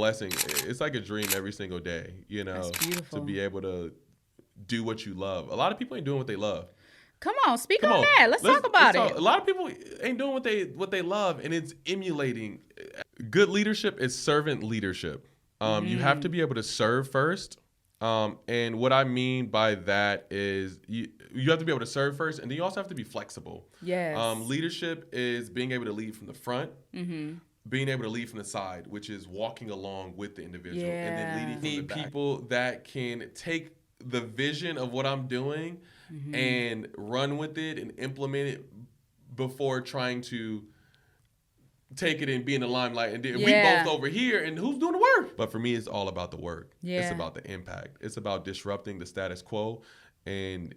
blessing. It's like a dream every single day, That's beautiful. to be able to do what you love. A lot of people ain't doing what they love. Come on, speak on that. Let's talk about it. A lot of people ain't doing what they love, and it's emulating. Good leadership is servant leadership. You have to be able to serve first. And what I mean by that is you have to be able to serve first, and then you also have to be flexible. Yes. Leadership is being able to lead from the front, being able to lead from the side, which is walking along with the individual, and then leading from the back. People that can take the vision of what I'm doing and run with it and implement it before trying to take it and be in the limelight, and we both over here, and who's doing the work? But for me, it's all about the work. It's about the impact. It's about disrupting the status quo and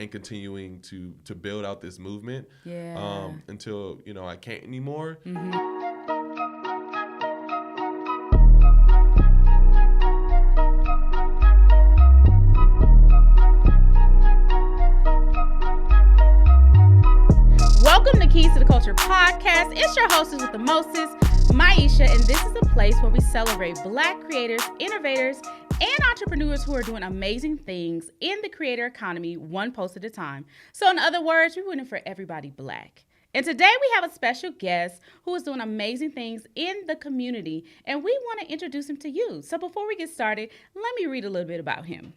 continuing to build out this movement until I can't anymore. Welcome to Keys to the Culture podcast. It's your hostess with the mostest, Maisha, and this is a place where we celebrate Black creators, innovators, and entrepreneurs who are doing amazing things in the creator economy, one post at a time. So in other words, we're rooting for everybody Black. And today we have a special guest who is doing amazing things in the community, and we want to introduce him to you. So before we get started, let me read a little bit about him.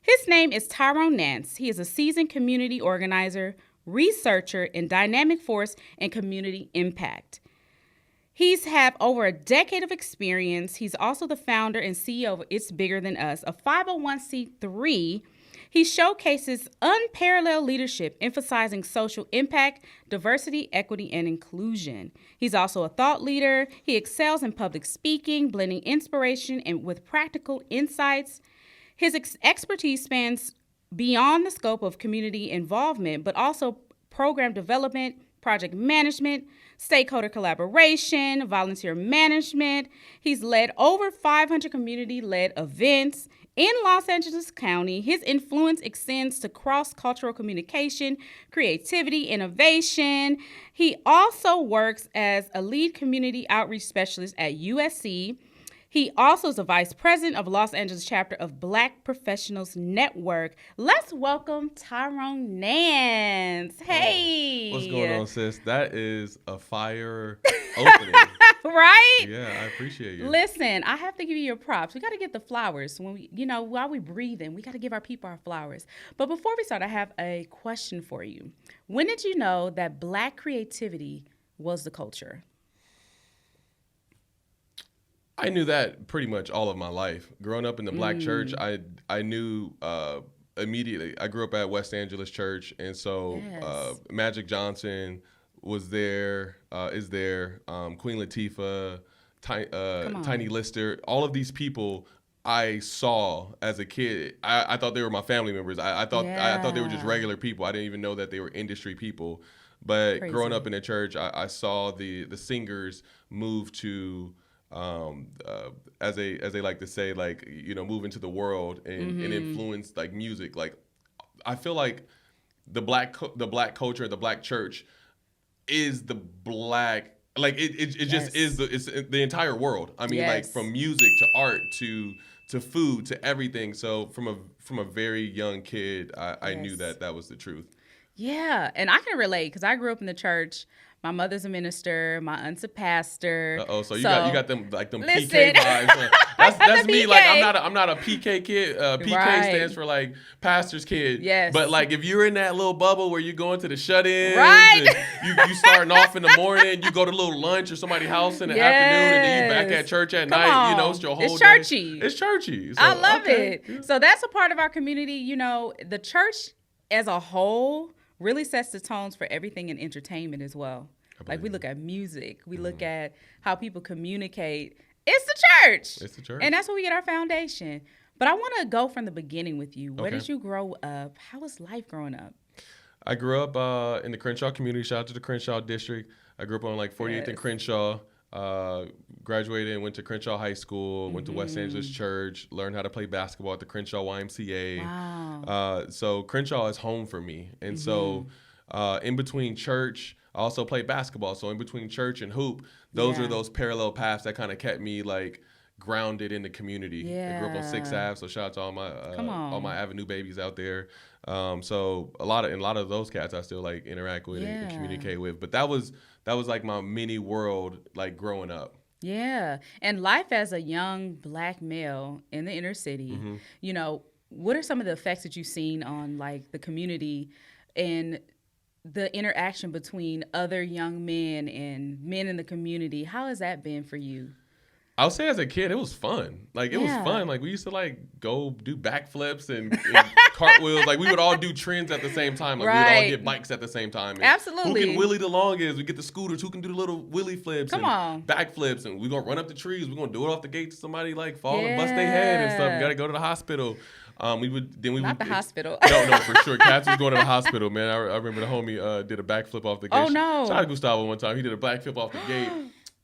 His name is Tyrone Nance. He is a seasoned community organizer, researcher, and dynamic force in community impact. He's had over a decade of experience. He's also the founder and CEO of It's Bigger Than Us, a 501c3. He showcases unparalleled leadership, emphasizing social impact, diversity, equity, and inclusion. He's also a thought leader. He excels in public speaking, blending inspiration and with practical insights. His expertise spans beyond the scope of community involvement, but also program development, project management, stakeholder collaboration, volunteer management. He's led over 500 community-led events in Los Angeles County. His influence extends to cross-cultural communication, creativity, innovation. He also works as a lead community outreach specialist at USC. He also is a vice president of Los Angeles chapter of Black Professionals Network. Let's welcome Tyrone Nance. Hey. What's going on, sis? That is a fire opening. Right? Yeah, I appreciate you. Listen, I have to give you your props. We got to get the flowers. When we, while we breathing, we got to give our people our flowers. But before we start, I have a question for you. When did you know that Black creativity was the culture? I knew that pretty much all of my life. Growing up in the Black church, I knew immediately. I grew up at West Angeles Church, and so Magic Johnson was there, is there. Queen Latifah, Tiny Lister, all of these people I saw as a kid. I thought they were my family members. I thought they were just regular people. I didn't even know that they were industry people. But growing up in the church, I saw the singers move to as they like to say, like, move into the world and influence like music. Like, I feel like the black culture, the Black church is the Black, like it just is it's the entire world. I mean, like from music to art to food to everything. So from a very young kid, I knew that was the truth. Yeah, and I can relate because I grew up in the church. My mother's a minister. My aunt's a pastor. So you got them like them PK vibes. That's me. Like I'm not a PK kid. PK stands for like pastor's kid. Yes. But like if you're in that little bubble where you're going to the shut-ins, right? And you starting off in the morning, you go to a little lunch or somebody's house in the afternoon, and then you back at church at night. It's your whole churchy. Day. It's churchy. So, I love it. Yeah. So that's a part of our community. The church as a whole really sets the tones for everything in entertainment as well. Like we look at music, we look at how people communicate. It's the church. It's the church. And that's where we get our foundation. But I want to go from the beginning with you. Where did you grow up? How was life growing up? I grew up in the Crenshaw community. Shout out to the Crenshaw district. I grew up on like 48th and Crenshaw. Graduated and went to Crenshaw High School, went to West Angeles Church, learned how to play basketball at the Crenshaw YMCA. Wow. So Crenshaw is home for me. And so in between church, I also played basketball. So in between church and hoop, those are those parallel paths that kind of kept me like grounded in the community. I grew up on 6th Ave, so shout out to all my Avenue babies out there. So a lot of those cats I still like interact with and communicate with. But that was like my mini world, like growing up. Yeah. And life as a young Black male in the inner city, you know, what are some of the effects that you've seen on like the community and the interaction between other young men and men in the community? How has that been for you? I would say as a kid, it was fun. Like, it was fun. Like, we used to, like, go do backflips and cartwheels. Like, we would all do trends at the same time. Like, we would all get bikes at the same time. And absolutely. who can wheelie the longest? We get the scooters. Who can do the little wheelie flips and backflips? And we're going to run up the trees. We're going to do it off the gate to somebody, like, fall and bust their head and stuff. We got to go to the hospital. Not the hospital. No, for sure. Cats was going to the hospital, man. I remember the homie did a backflip off the gate. Oh, no. Shout out to Gustavo one time. He did a backflip off the gate.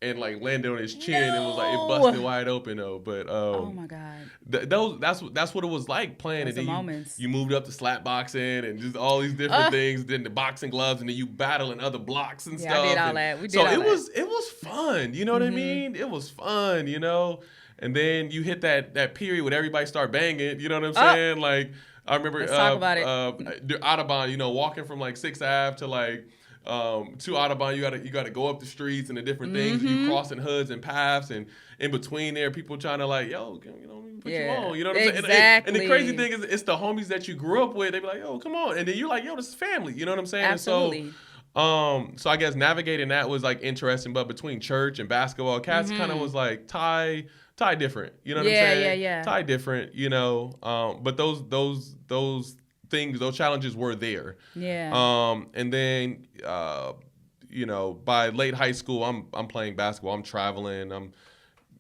And like landed on his chin and was like it busted wide open though. But oh my God, that's what it was like playing. Those and then moments. You moved up to slap boxing and just all these different things. Then the boxing gloves and then you battling other blocks and stuff. I did all that. We did so all it that. it was fun. You know what I mean? It was fun. You know. And then you hit that period where everybody start banging. You know what I'm saying? Like I remember. Let's talk about it. Audubon. You know, walking from like 6th Ave to like. To Audubon, you gotta go up the streets and the different things. You crossing hoods and paths, and in between there, people trying to like, yo, you know, put you on. You know what I'm saying? Exactly. And the crazy thing is, it's the homies that you grew up with. They be like, yo, come on, and then you're like, yo, this is family. You know what I'm saying? Absolutely. And so I guess navigating that was like interesting, but between church and basketball, cats kind of was like tie different. You know what I'm saying? Yeah. Tie different. You know, but those things, those challenges were there. And then you know, by late high school, I'm playing basketball. I'm traveling. I'm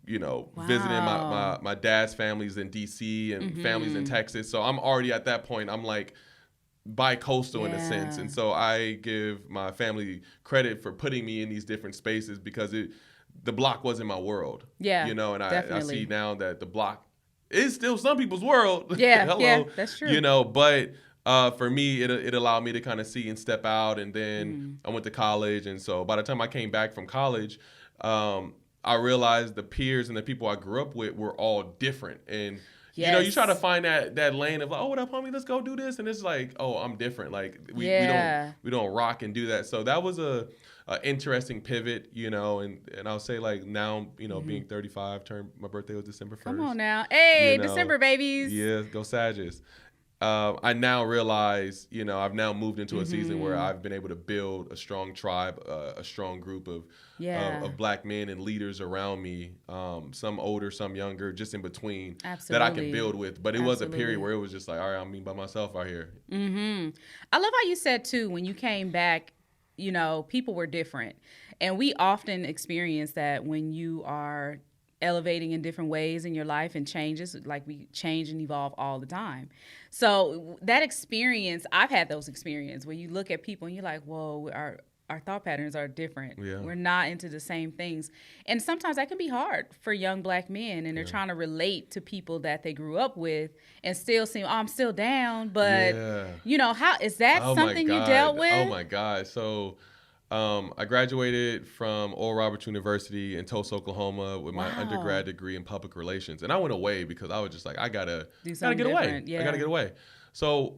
visiting my dad's families in DC and families in Texas. So I'm already at that point. I'm like bi-coastal in a sense, and so I give my family credit for putting me in these different spaces because the block wasn't my world. You know, and I see now that the block is still some people's world. Yeah, that's true. You know, but for me, it allowed me to kind of see and step out. And then I went to college. And so by the time I came back from college, I realized the peers and the people I grew up with were all different. And, you know, you try to find that lane of like, oh, what up, homie? Let's go do this. And it's like, oh, I'm different. Like we don't rock and do that. So that was a interesting pivot, you know, and I'll say like now, you know, being 35, my birthday was December 1st. Come on now. Hey, you know, December babies. Yeah, go Sagittarius. I now realize, you know, I've now moved into a season where I've been able to build a strong tribe, a strong group of Black men and leaders around me, some older, some younger, just in between that I can build with. But it was a period where it was just like, all right, I'm me by myself out here. I love how you said, too, when you came back, you know, people were different. And we often experience that when you are elevating in different ways in your life and changes, like we change and evolve all the time. So that experience, I've had those experiences where you look at people and you're like, whoa, our thought patterns are different. We're not into the same things. And sometimes that can be hard for young Black men, and they're trying to relate to people that they grew up with and still seem, I'm still down. But, you know, how is that something you dealt with? Oh, my God. So I graduated from Oral Roberts University in Tulsa, Oklahoma with my undergrad degree in public relations. And I went away because I was just like, I gotta get away. I gotta get away. So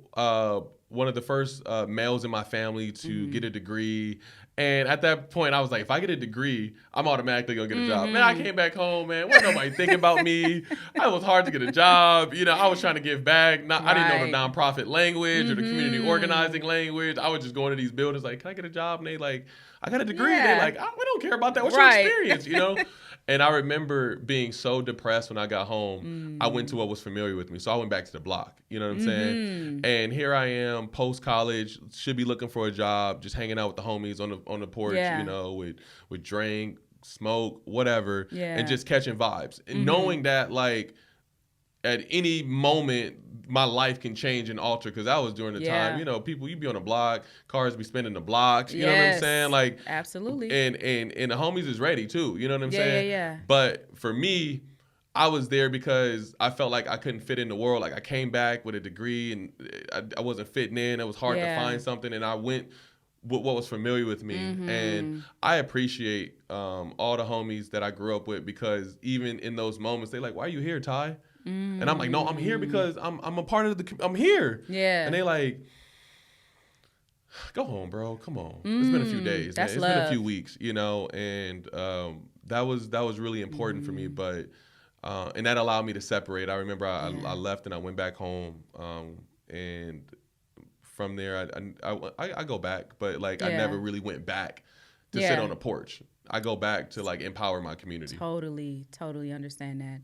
one of the first males in my family to get a degree. And at that point, I was like, if I get a degree, I'm automatically going to get a job. Man, I came back home, man. Wasn't nobody thinking about me. It was hard to get a job. You know, I was trying to give back. I didn't know the nonprofit language or the community organizing language. I was just going to these buildings like, can I get a job? And they like, I got a degree. They like, we don't care about that. What's your experience, you know? And I remember being so depressed when I got home. I went to what was familiar with me. So I went back to the block. You know what I'm saying? And here I am, post-college, should be looking for a job, just hanging out with the homies on the porch, you know, with drink, smoke, whatever, and just catching vibes. And knowing that, like, at any moment, my life can change and alter, because that was during the time, you know, people, you be on the block, cars be spinning the blocks, you know what I'm saying? Like, absolutely. And the homies is ready too, you know what I'm saying? But for me, I was there because I felt like I couldn't fit in the world. Like, I came back with a degree and I wasn't fitting in. It was hard to find something, and I went what was familiar with me. And I appreciate all the homies that I grew up with, because even in those moments, they like, why are you here, Ty? And I'm like, no, I'm here because I'm a part of I'm here. Yeah. And they like, go home, bro. Come on. It's been a few days, man. It's been a few weeks, you know, and that was really important for me. But and that allowed me to separate. I remember I left and I went back home, and from there I go back, but like I never really went back to sit on a porch. I go back to like empower my community. Totally understand that.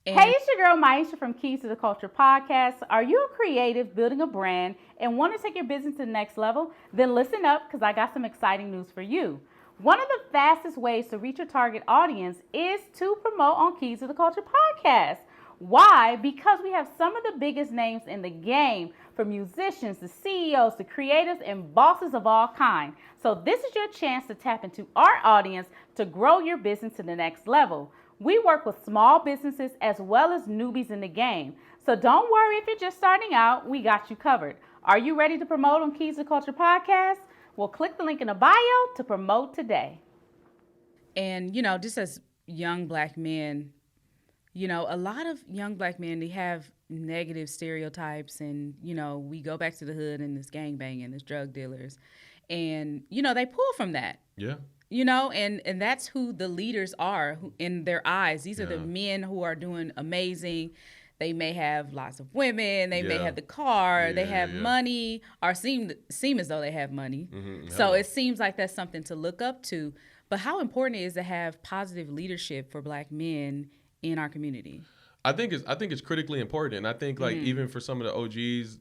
Hey, it's your girl Maisha from Keys to the Culture podcast. Are you a creative building a brand and want to take your business to the next level? Then listen up, because I got some exciting news for you. One of the fastest ways to reach your target audience is to promote on Keys to the Culture podcast. Why? Because we have some of the biggest names in the game, from musicians to CEOs to creatives and bosses of all kinds. So this is your chance to tap into our audience to grow your business to the next level. We work with small businesses as well as newbies in the game. So don't worry if you're just starting out, we got you covered. Are you ready to promote on Keys to Culture podcast? Well, click the link in the bio to promote today. And, you know, just as young Black men, you know, a lot of young Black men, they have negative stereotypes, and, you know, we go back to the hood and this gangbanging, this drug dealers, and, you know, they pull from that. Yeah. You know, and that's who the leaders are in their eyes. These are the men who are doing amazing. They may have lots of women. They may have the car. They have money, or seem as though they have money. So it seems like that's something to look up to. But how important it is to have positive leadership for Black men in our community? I think it's critically important. And I think like even for some of the OGs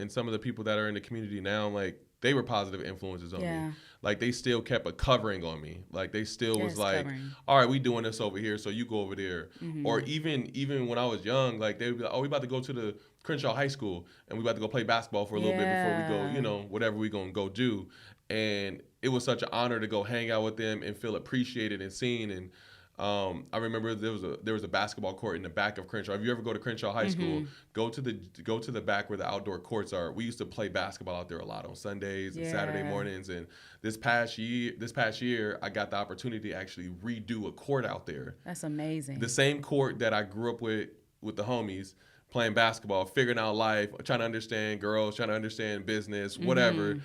and some of the people that are in the community now, like they were positive influences on me. Like they still kept a covering on me. Like they still was like, covering. All right, we doing this over here, so you go over there. Or even when I was young, like they would be like, oh, we about to go to the Crenshaw High School and we about to go play basketball for a little bit before we go, you know, whatever we gonna go do. And it was such an honor to go hang out with them and feel appreciated and seen. And I remember there was a basketball court in the back of Crenshaw. If you ever go to Crenshaw High School, go to the back where the outdoor courts are. We used to play basketball out there a lot on Sundays and Saturday mornings. And this past year, I got the opportunity to actually redo a court out there. That's amazing. The same court that I grew up with the homies, playing basketball, figuring out life, trying to understand girls, trying to understand business, whatever,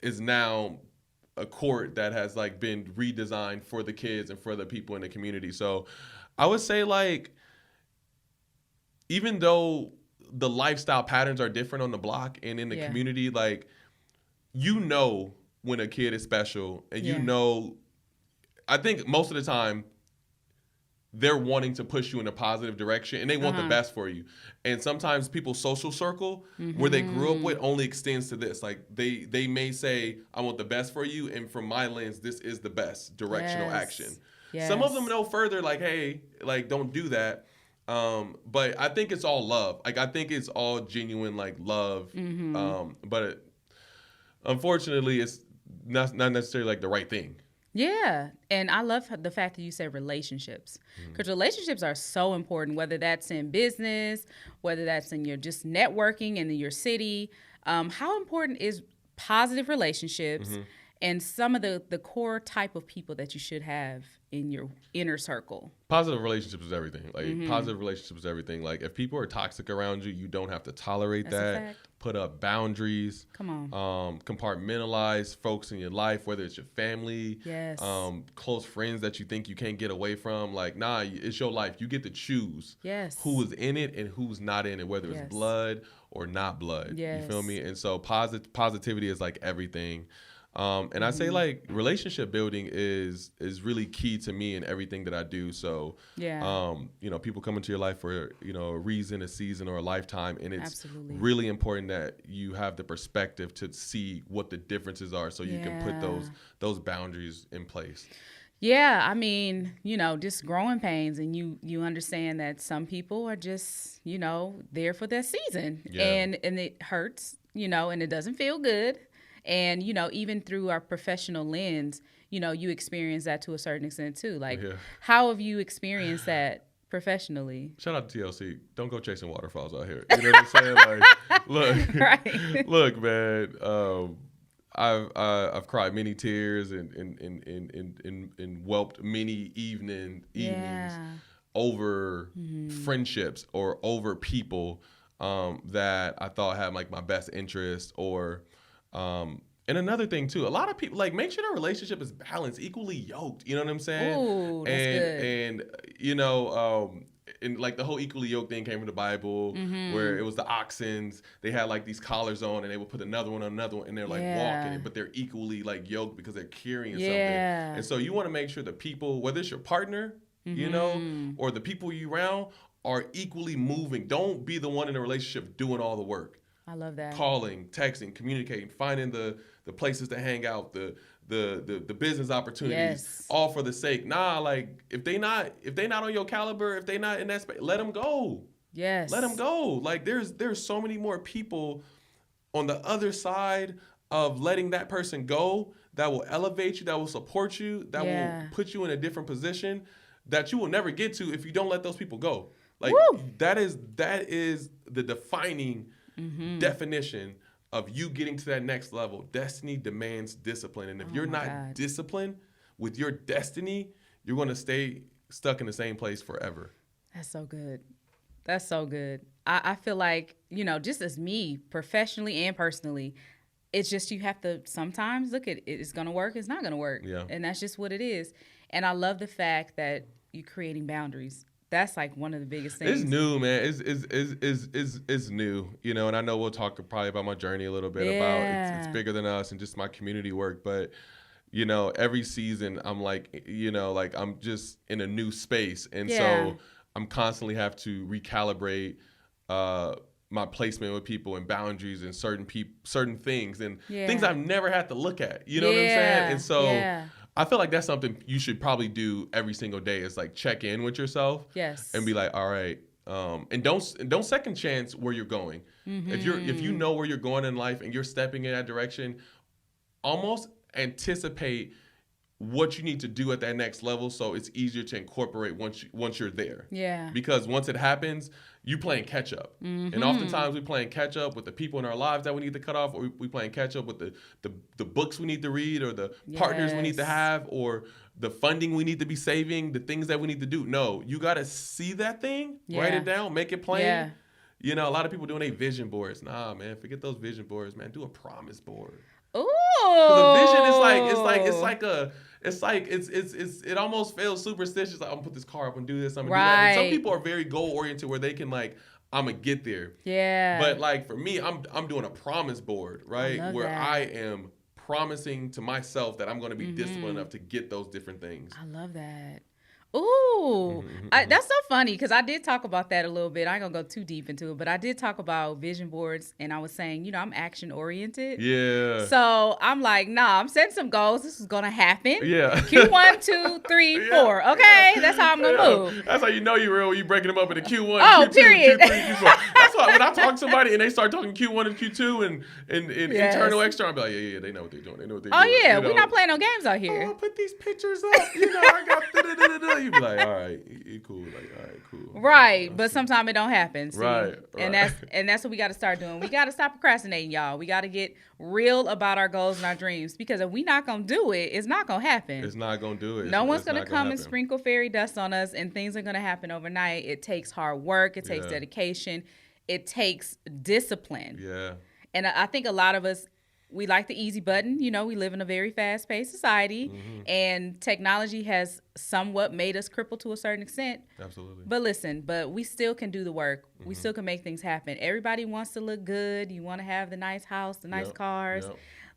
is now a court that has like been redesigned for the kids and for the people in the community. So I would say, like, even though the lifestyle patterns are different on the block and in the community, like, you know when a kid is special, and you know, I think most of the time they're wanting to push you in a positive direction, and they want the best for you. And sometimes people's social circle, where they grew up with, only extends to this. Like they may say, I want the best for you, and from my lens, this is the best directional action. Some of them know further, like, hey, like, don't do that. But I think it's all love. Like, I think it's all genuine, like, love. But unfortunately, it's not necessarily like the right thing. Yeah, and I love the fact that you said relationships, because relationships are so important, whether that's in business, whether that's in your just networking and in your city. How important is positive relationships and some of the core type of people that you should have in your inner circle? Positive relationships is everything. Like, positive relationships is everything. Like, if people are toxic around you, you don't have to tolerate that. Put up boundaries. Come on. Compartmentalize folks in your life, whether it's your family, close friends that you think you can't get away from. Like, nah, it's your life. You get to choose who is in it and who's not in it, whether it's blood or not blood. You feel me? And so positivity is like everything. And I say, like, relationship building is really key to me in everything that I do. So, you know, people come into your life for, you know, a reason, a season, or a lifetime. And it's really important that you have the perspective to see what the differences are, so you can put those boundaries in place. Yeah, I mean, you know, just growing pains, and you understand that some people are just, you know, there for their season. And it hurts, you know, and it doesn't feel good. And, you know, even through our professional lens, you know, you experience that to a certain extent too. Like, how have you experienced that professionally? Shout out to TLC. Don't go chasing waterfalls out here. You know what I'm saying? Like, look, look, man. I've cried many tears and whelped many evenings over friendships or over people that I thought had like my best interest or and another thing too, a lot of people like make sure the relationship is balanced, equally yoked. You know what I'm saying? Ooh, that's good. And and like the whole equally yoked thing came from the Bible, where it was the oxens. They had like these collars on, and they would put another one on another one, and they're like walking, but they're equally like yoked because they're carrying something. And so you want to make sure the people, whether it's your partner, or the people you around, are equally moving. Don't be the one in the relationship doing all the work. I love that. Calling, texting, communicating, finding the places to hang out, the business opportunities, all for the sake. Nah, like if they not on your caliber, if they not in that space, let them go. Yes. Let them go. Like there's so many more people on the other side of letting that person go that will elevate you, that will support you, that will put you in a different position that you will never get to if you don't let those people go. Like that is the defining definition of you getting to that next level. Destiny demands discipline. And if you're not disciplined with your destiny, you're going to stay stuck in the same place forever. That's so good. That's so good. I feel like, just as me, professionally and personally, it's just you have to sometimes look at it. It's going to work. It's not going to work. Yeah. And that's just what it is. And I love the fact that you're creating boundaries. That's like one of the biggest things. It's new, man. It's new, and I know we'll talk probably about my journey a little bit about it's bigger than us and just my community work. But, every season I'm like, like I'm just in a new space. And so I'm constantly have to recalibrate my placement with people and boundaries and certain things and things I've never had to look at. You know what I'm saying? And so I feel like that's something you should probably do every single day is like check in with yourself and be like, all right. And don't second chance where you're going. If you know where you're going in life and you're stepping in that direction, almost anticipate what you need to do at that next level so it's easier to incorporate once you're there. Yeah. Because once it happens, you playing catch up. And oftentimes we playing catch up with the people in our lives that we need to cut off, or we playing catch up with the books we need to read, or the partners we need to have, or the funding we need to be saving, the things that we need to do. No, you got to see that thing, write it down, make it plain. A lot of people doing their vision boards. Nah, man, forget those vision boards, man. Do a promise board. Ooh. Because a vision it almost feels superstitious. Like, I'm gonna put this car up and do this. I'm gonna do that. And some people are very goal oriented where they can I'm gonna get there. Yeah. But like for me, I'm doing a promise board, right? I am promising to myself that I'm gonna be disciplined enough to get those different things. I love that. Ooh, that's so funny because I did talk about that a little bit. I ain't gonna go too deep into it, but I did talk about vision boards, and I was saying, I'm action oriented. Yeah. So I'm like, nah, I'm setting some goals. This is gonna happen. Yeah. Q1, 2, 3, 4. Okay, that's how I'm gonna move. That's how you know you're real. You breaking them up into Q1, Q2, period. Q3, Q4. That's why when I talk to somebody and they start talking Q1 and Q2 and internal, external, I'll be like, yeah, they know what they're doing. They know what they're doing. Oh yeah, we're not playing no games out here. Oh, put these pictures up. I got da-da-da-da-da. You be like, all right, you cool. Like, all right, cool. Right, but sometimes it don't happen. See? Right. And that's what we got to start doing. We got to stop procrastinating, y'all. We got to get real about our goals and our dreams, because if we not gonna do it, it's not gonna happen. It's not gonna do it. No one's gonna come and sprinkle fairy dust on us, and things are gonna happen overnight. It takes hard work. It takes dedication. It takes discipline. Yeah. And I think a lot of us, we like the easy button. We live in a very fast-paced society, and technology has somewhat made us crippled to a certain extent. Absolutely. But listen, we still can do the work. We still can make things happen. Everybody wants to look good. You want to have the nice house, the nice cars,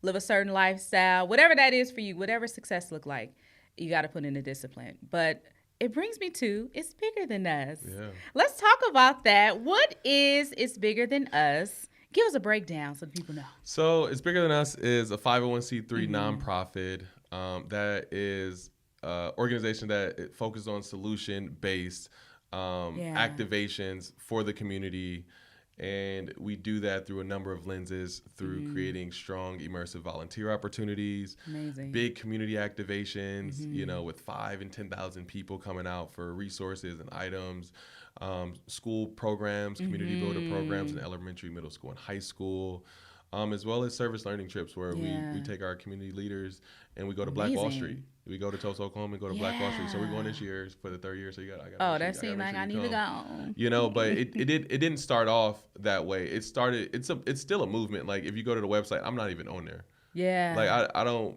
live a certain lifestyle, whatever that is for you, whatever success look like, you got to put in the discipline. But it brings me to, it's bigger than us. Yeah. Let's talk about that. What is It's Bigger Than Us? Give us a breakdown so people know. So It's Bigger Than Us is a 501c3 nonprofit that is an organization that focuses on solution-based activations for the community. And we do that through a number of lenses, through creating strong, immersive volunteer opportunities, big community activations, with 5,000 and 10,000 people coming out for resources and items, school programs, community builder programs in elementary, middle school, and high school, as well as service learning trips where we take our community leaders and we go to Black Wall Street. We go to Tulsa, Oklahoma, and go to Black Wall Street. So we're going this year for the 3rd year. So I got. Oh, that seems like I need to go. You know, but it didn't start off that way. It started. It's still a movement. Like if you go to the website, I'm not even on there. Yeah. Like I don't.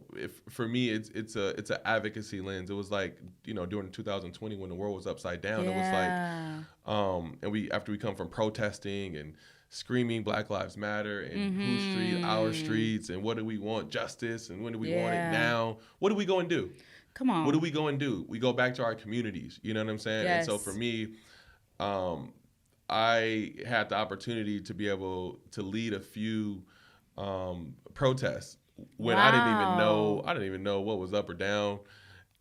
For me, it's an advocacy lens. It was like, you know, during 2020 when the world was upside down. It was like, and after we come from protesting and screaming Black Lives Matter and whose street, our streets, and what do we want, justice, and when do we want it now? What do we go and do? Come on. What do we go and do? We go back to our communities. You know what I'm saying? Yes. And so for me, I had the opportunity to be able to lead a few protests when I didn't even know what was up or down,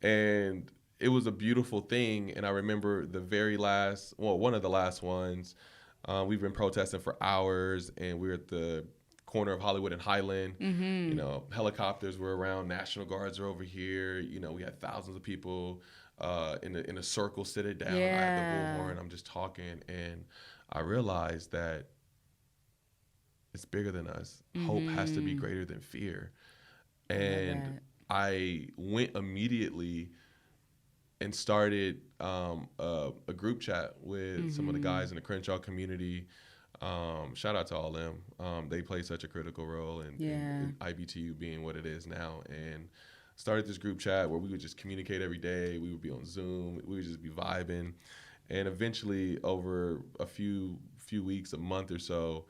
and it was a beautiful thing. And I remember one of the last ones. We've been protesting for hours, and we were at the corner of Hollywood and Highland. You know, helicopters were around, National Guards are over here. You know, we had thousands of people in a circle sitting down. I had the bullhorn. I'm just talking, and I realized that it's bigger than us. Hope has to be greater than fear. And I went immediately and started a group chat with some of the guys in the Crenshaw community. Shout out to all them. They play such a critical role in IBTU being what it is now. And started this group chat where we would just communicate every day. We would be on Zoom. We would just be vibing. And eventually, over a few weeks, a month or so,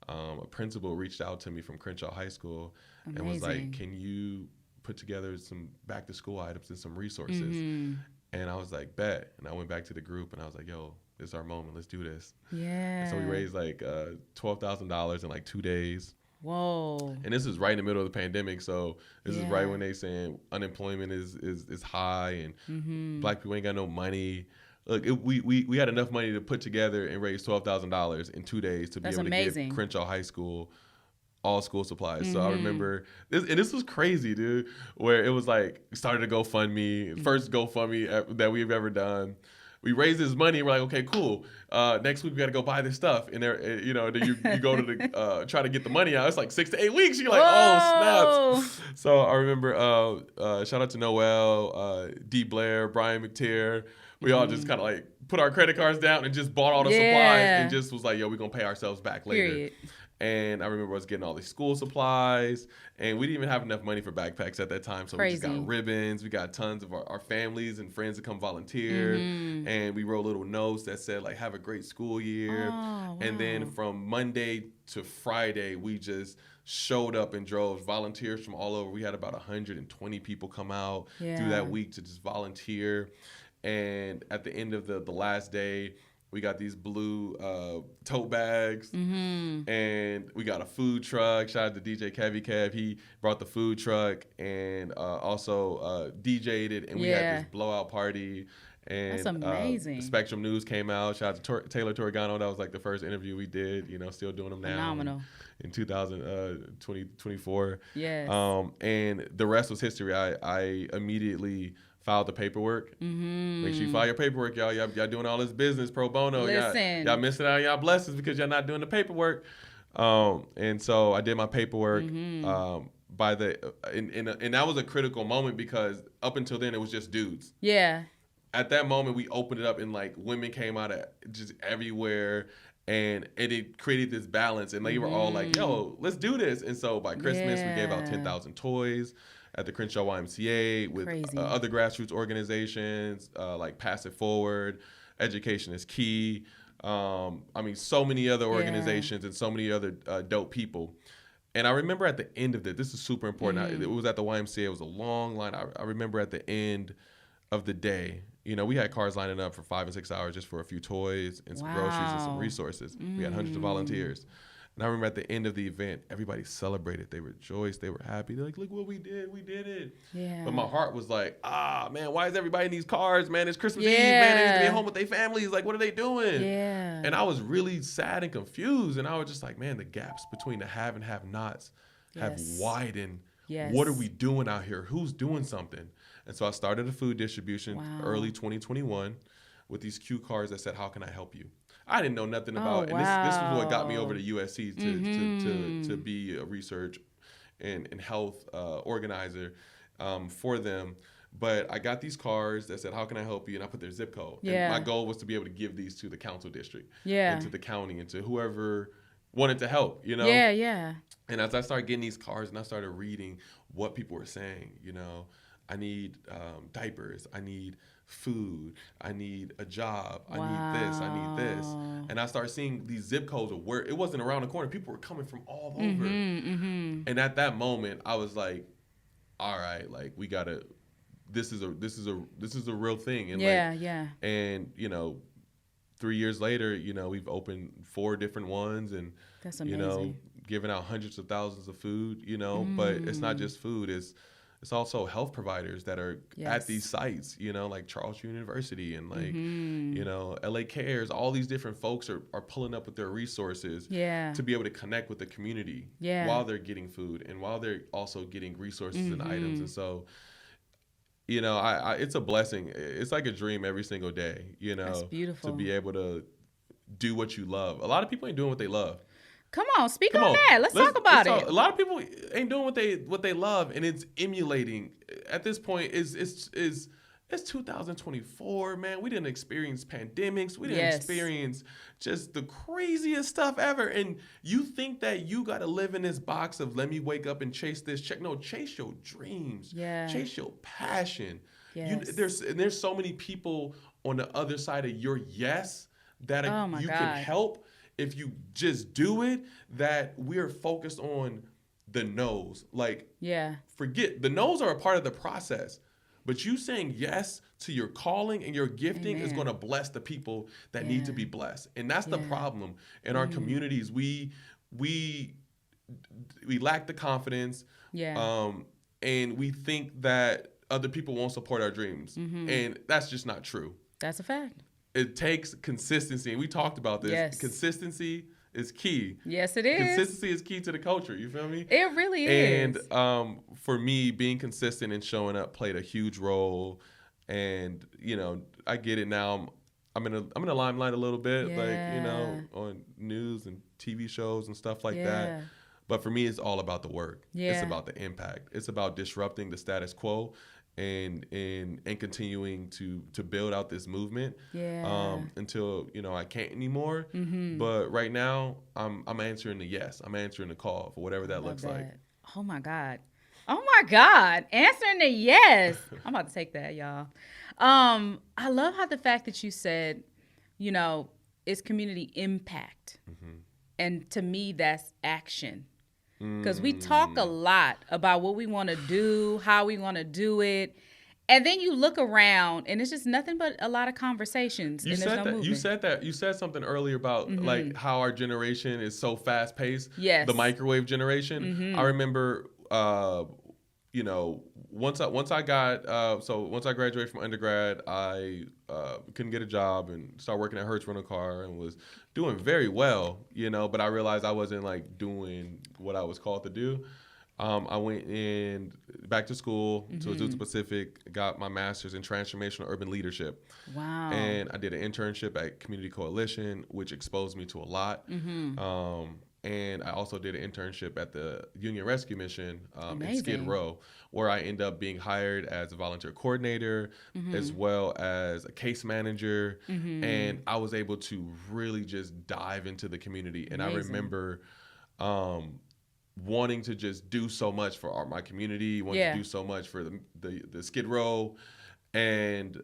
a principal reached out to me from Crenshaw High School and was like, "Can you put together some back to school items and some resources?" And I was like, bet. And I went back to the group and I was like, yo, this is our moment. Let's do this. Yeah. And so we raised like $12,000 in like 2 days. Whoa. And this is right in the middle of the pandemic. So this is right when they saying unemployment is high and Black people ain't got no money. Look, we had enough money to put together and raise $12,000 in 2 days to be able to give Crenshaw High School all school supplies. So I remember this, and this was crazy, dude, where it was like, started to GoFundMe, first GoFundMe that we've ever done. We raised this money. We're like, okay, cool. Next week we got to go buy this stuff. And there, you know, then you go to the try to get the money out. It's like 6 to 8 weeks. You're like, oh snaps. So I remember, shout out to Noel, D Blair, Brian McTeer. We all just kind of like put our credit cards down and just bought all the supplies and just was like, yo, we're gonna pay ourselves back later. Period. And I remember us getting all these school supplies, and we didn't even have enough money for backpacks at that time. So we just got ribbons. We got tons of our families and friends to come volunteer. And we wrote little notes that said, like, have a great school year. Wow. And then from Monday to Friday, we just showed up in droves, volunteers from all over. We had about 120 people come out through that week to just volunteer. And at the end of the last day, we got these blue tote bags, and we got a food truck. Shout out to DJ Kevy Kev. He brought the food truck and also DJ'd it, and we had this blowout party. And that's amazing. Spectrum News came out. Shout out to Taylor Torregano. That was like the first interview we did. You know, still doing them now. Phenomenal. In 2024. Yes. And the rest was history. I immediately filed the paperwork. Make sure you file your paperwork, y'all. Y'all doing all this business pro bono. Listen. Y'all missing out on y'all blessings because y'all not doing the paperwork. And so I did my paperwork. And that was a critical moment because up until then it was just dudes. Yeah. At that moment we opened it up and like women came out of just everywhere. And it created this balance, and they were all like, yo, let's do this. And so by Christmas, we gave out 10,000 toys at the Crenshaw YMCA with other grassroots organizations like Pass It Forward, Education is Key. I mean, so many other organizations and so many other dope people. And I remember at the end of this is super important. It was at the YMCA. It was a long line. I remember at the end of the day, you know, we had cars lining up for 5 and 6 hours just for a few toys and some groceries and some resources. We had hundreds of volunteers. And I remember at the end of the event, everybody celebrated. They rejoiced. They were happy. They're like, look what we did. We did it. Yeah. But my heart was like, man, why is everybody in these cars, man? It's Christmas Eve, man. They need to be at home with their families. Like, what are they doing? Yeah. And I was really sad and confused. And I was just like, man, the gaps between the have and have-nots have widened. Yes. What are we doing out here? Who's doing something? And so I started a food distribution early 2021. with these cue cards that said, "How can I help you?" I didn't know nothing about, wow. and this was what got me over to USC to be a research and health organizer for them. But I got these cards that said, "How can I help you?" And I put their zip code. Yeah. And my goal was to be able to give these to the council district, yeah, and to the county, and to whoever wanted to help, you know? yeah, yeah. And as I started getting these cards and I started reading what people were saying, you know, I need diapers, I need food, I need a job, I need this, I need this. And I started seeing these zip codes of where it wasn't around the corner. People were coming from all over. And at that moment, I was like, all right, like we gotta, this is a real thing. And and you know, 3 years later, you know, we've opened 4 different ones, and that's amazing. You know, giving out hundreds of thousands of food, you know, but it's not just food, it's also health providers that are at these sites, you know, like Charleston University and like, you know, LA Cares, all these different folks are pulling up with their resources to be able to connect with the community while they're getting food and while they're also getting resources and items. And so, you know, I it's a blessing. It's like a dream every single day, you know, that's beautiful. to be able to do what you love. A lot of people ain't doing what they love. Come on, speak on that. Let's talk about it. A lot of people ain't doing what they love, and it's emulating. At this point, it's 2024, man. We didn't experience pandemics. We didn't experience just the craziest stuff ever. And you think that you got to live in this box of let me wake up and chase this check. No, chase your dreams. Yeah. Chase your passion. Yes. There's so many people on the other side of your yes that you can help. If you just do it, that we're focused on the no's. Like, forget, the no's are a part of the process. But you saying yes to your calling and your gifting is going to bless the people that need to be blessed. And that's the problem in our communities. We lack the confidence. And we think that other people won't support our dreams. And that's just not true. That's a fact. It takes consistency. And we talked about this. Yes. Consistency is key. Yes, it is. Consistency is key to the culture. You feel me? It really is. And for me, being consistent and showing up played a huge role. And, you know, I get it now. I'm in the limelight a little bit, like, you know, on news and TV shows and stuff like that. But for me, it's all about the work. It's about the impact. It's about disrupting the status quo and continuing to build out this movement until, you know, I can't anymore. But right now, I'm answering the yes. I'm answering the call for whatever that looks like. Oh my God. Answering the yes. I'm about to take that, y'all. I love how the fact that you said, you know, it's community impact. And to me, that's action. Because we talk a lot about what we want to do, how we want to do it. And then you look around and it's just nothing but a lot of conversations. You said something earlier about like how our generation is so fast paced. Yes. The microwave generation. I remember, you know, once I graduated from undergrad, I couldn't get a job and started working at Hertz Rental Car and was doing very well, you know, but I realized I wasn't like doing what I was called to do. I went back to school to Azusa Pacific, got my master's in transformational urban leadership. Wow. And I did an internship at Community Coalition, which exposed me to a lot. And I also did an internship at the Union Rescue Mission in Skid Row, where I ended up being hired as a volunteer coordinator as well as a case manager. And I was able to really just dive into the community. And I remember wanting to just do so much for my community, wanting to do so much for the Skid Row. And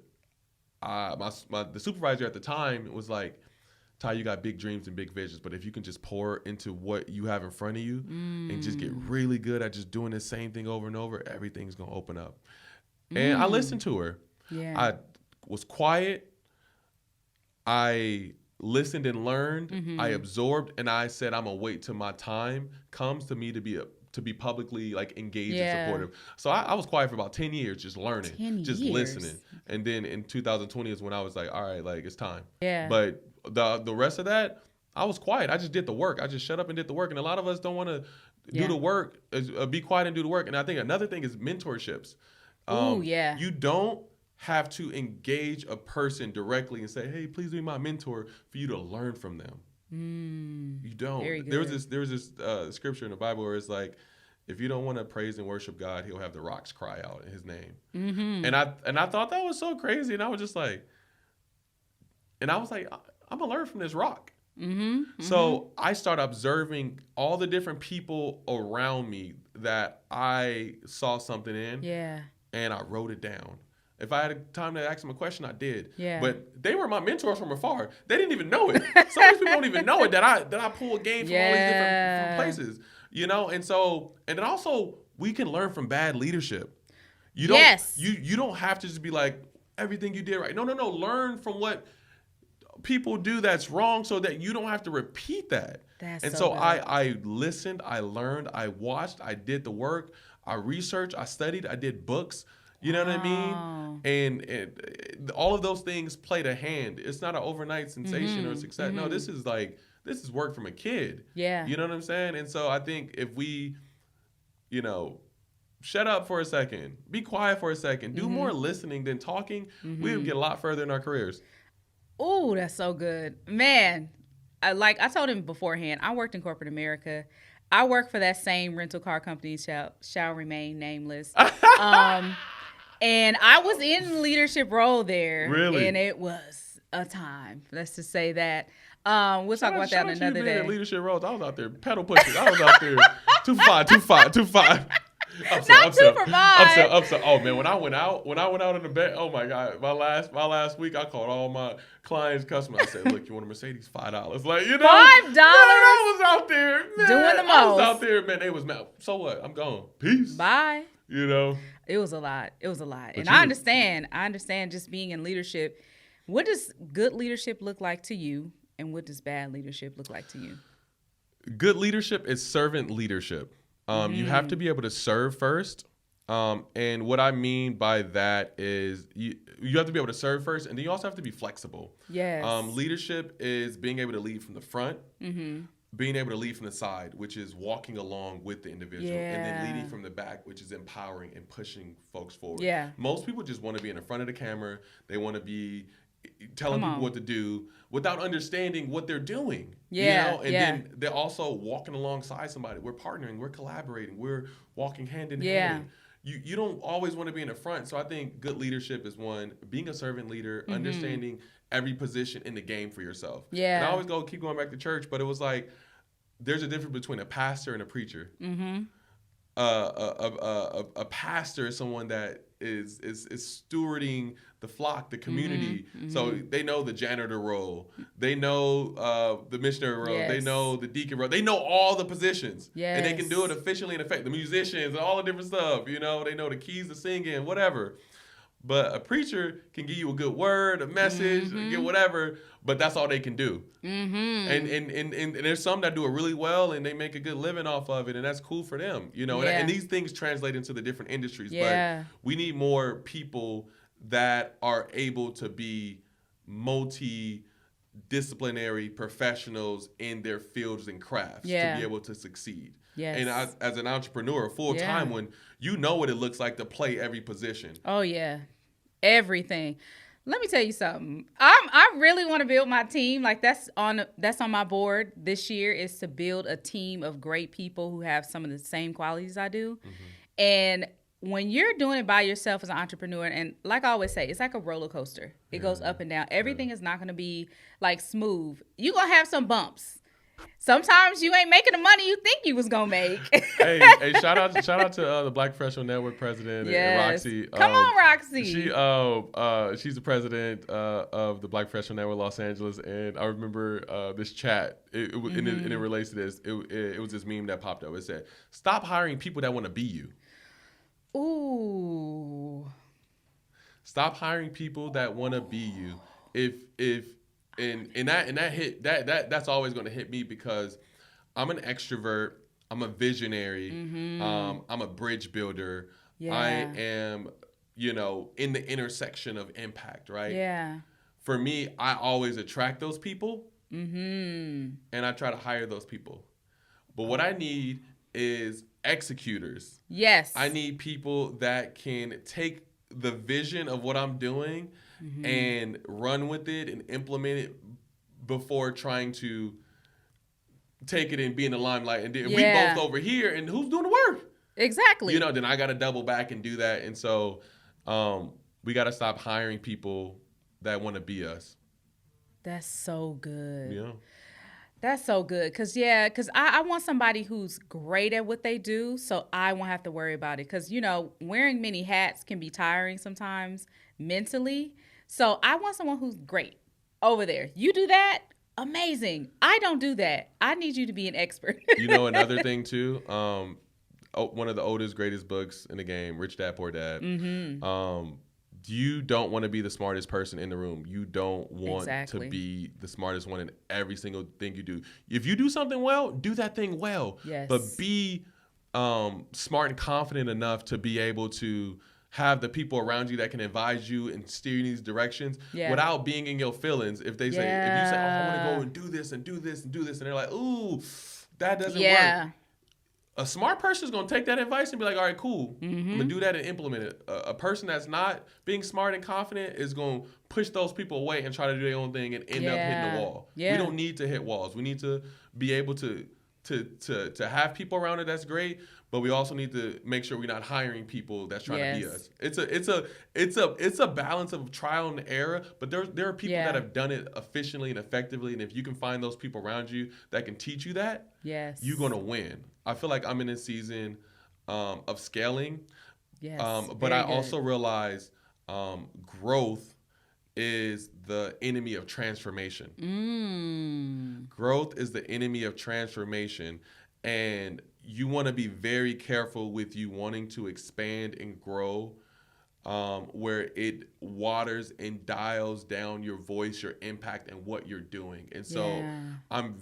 the supervisor at the time was like, Ty, you got big dreams and big visions, but if you can just pour into what you have in front of you and just get really good at just doing the same thing over and over, everything's going to open up. And I listened to her. I was quiet. I listened and learned. I absorbed, and I said, I'm going to wait till my time comes to me to be publicly like engaged and supportive. So I was quiet for about 10 years, just learning, listening. And then in 2020 is when I was like, all right, like it's time. But the rest of that, I was quiet. I just did the work. I just shut up and did the work. And a lot of us don't want to do the work, be quiet and do the work. And I think another thing is mentorships. You don't have to engage a person directly and say, hey, please be my mentor, for you to learn from them. You don't. Very good. There was this scripture in the Bible where it's like, if you don't want to praise and worship God, he'll have the rocks cry out in his name. And I thought that was so crazy. And I was just like, I'm going to learn from this rock. So I started observing all the different people around me that I saw something in. Yeah. And I wrote it down. If I had time to ask them a question, I did. Yeah. But they were my mentors from afar. They didn't even know it. Some of these people don't even know it that I pull game from all these different places. You know, and then also we can learn from bad leadership. You don't have to just be like everything you did right. No. Learn from what people do that's wrong so that you don't have to repeat that. So I listened, I learned, I watched, I did the work, I researched, I studied, I did books. You know what I mean? And all of those things played a hand. It's not an overnight sensation or success. No, this is work from a kid. Yeah. You know what I'm saying? And so I think if we, shut up for a second, be quiet for a second, do more listening than talking, we would get a lot further in our careers. Oh, that's so good. Man, I told him beforehand, I worked in corporate America. I work for that same rental car company, shall remain nameless. And I was in leadership role there. Really? And it was a time. Let's just say that. We'll talk about that another day. In leadership roles, I was out there pedal pushing. I was out there 2-5. Not 2 for 5. Upset. Oh man, when I went out in the bed, oh my God, my last week, I called all my clients, customers. I said, look, you want a Mercedes? $5. Like, $5. I was out there, man. Doing the most. I was out there, man. They was mad. So what? I'm gone. Peace. Bye. It was a lot. And I understand just being in leadership. What does good leadership look like to you? And what does bad leadership look like to you? Good leadership is servant leadership. You have to be able to serve first. And what I mean by that is you have to be able to serve first, and then you also have to be flexible. Yes. Leadership is being able to lead from the front, being able to lead from the side, which is walking along with the individual, and then leading from the back, which is empowering and pushing folks forward. Yeah. Most people just want to be in the front of the camera. They want to be telling people what to do without understanding what they're doing. Yeah. And then they're also walking alongside somebody. We're partnering, we're collaborating, we're walking hand in hand. You don't always want to be in the front. So I think good leadership is one, being a servant leader, understanding every position in the game for yourself. Yeah. And I always keep going back to church, but it was like, there's a difference between a pastor and a preacher. A pastor is someone that is stewarding the flock, the community. So they know the janitor role, they know the missionary role, they know the deacon role, they know all the positions, and they can do it efficiently and effectively. The musicians and all the different stuff, they know the keys to singing, whatever. But a preacher can give you a good word, a message, get whatever, but that's all they can do. And there's some that do it really well and they make a good living off of it, and that's cool for them, And these things translate into the different industries. But we need more people that are able to be multi-disciplinary professionals in their fields and crafts to be able to succeed. Yes. And as an entrepreneur, full time, when you know what it looks like to play every position. Oh yeah, everything. Let me tell you something. I really want to build my team. Like that's on my board this year, is to build a team of great people who have some of the same qualities I do. And when you're doing it by yourself as an entrepreneur, and like I always say, it's like a roller coaster. It goes up and down. Everything is not going to be like smooth. You're going to have some bumps. Sometimes you ain't making the money you think you was gonna make. hey, shout out to the Black Professional Network president and Roxy. Come on, Roxy. She's the president of the Black Professional Network Los Angeles, and I remember this chat. And it relates to this. It was this meme that popped up. It said, "Stop hiring people that want to be you." Ooh. Stop hiring people that want to be you. And that hit that's always going to hit me, because I'm an extrovert, I'm a visionary, I'm a bridge builder. I am, in the intersection of impact, right? Yeah. For me, I always attract those people, and I try to hire those people. But what I need is executors. Yes. I need people that can take the vision of what I'm doing and run with it and implement it before trying to take it and be in the limelight. And we both over here, and who's doing the work? Exactly. Then I got to double back and do that. And so we got to stop hiring people that want to be us. That's so good. Yeah. That's so good. Because I want somebody who's great at what they do, so I won't have to worry about it. Because, wearing many hats can be tiring sometimes mentally. So I want someone who's great over there. You do that? Amazing. I don't do that. I need you to be an expert. Another thing, too, one of the oldest, greatest books in the game, Rich Dad, Poor Dad. You don't want to be the smartest person in the room. You don't want to be the smartest one in every single thing you do. If you do something well, do that thing well. Yes. But be smart and confident enough to be able to have the people around you that can advise you and steer you in these directions without being in your feelings. If you say, I want to go and do this and do this and do this, and they're like, ooh, that doesn't work. A smart person is going to take that advice and be like, all right, cool. I'm going to do that and implement it. A person that's not being smart and confident is going to push those people away and try to do their own thing and end up hitting the wall. Yeah. We don't need to hit walls. We need to be able to have people around it that's great, but we also need to make sure we're not hiring people that's trying to be us. It's a balance of trial and error, but there are people that have done it efficiently and effectively, and if you can find those people around you that can teach you that, you're going to win. I feel like I'm in a season of scaling, but I also realize growth is the enemy of transformation. Growth is the enemy of transformation, and you want to be very careful with you wanting to expand and grow, where it waters and dials down your voice, your impact, and what you're doing. And so I'm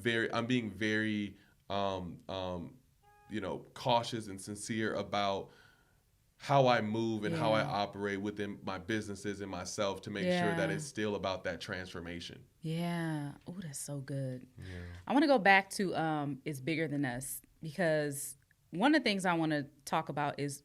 being very cautious and sincere about how I move and how I operate within my businesses and myself to make sure that it's still about that transformation. Yeah. Oh, that's so good. Yeah. I want to go back to It's Bigger Than Us, because one of the things I want to talk about is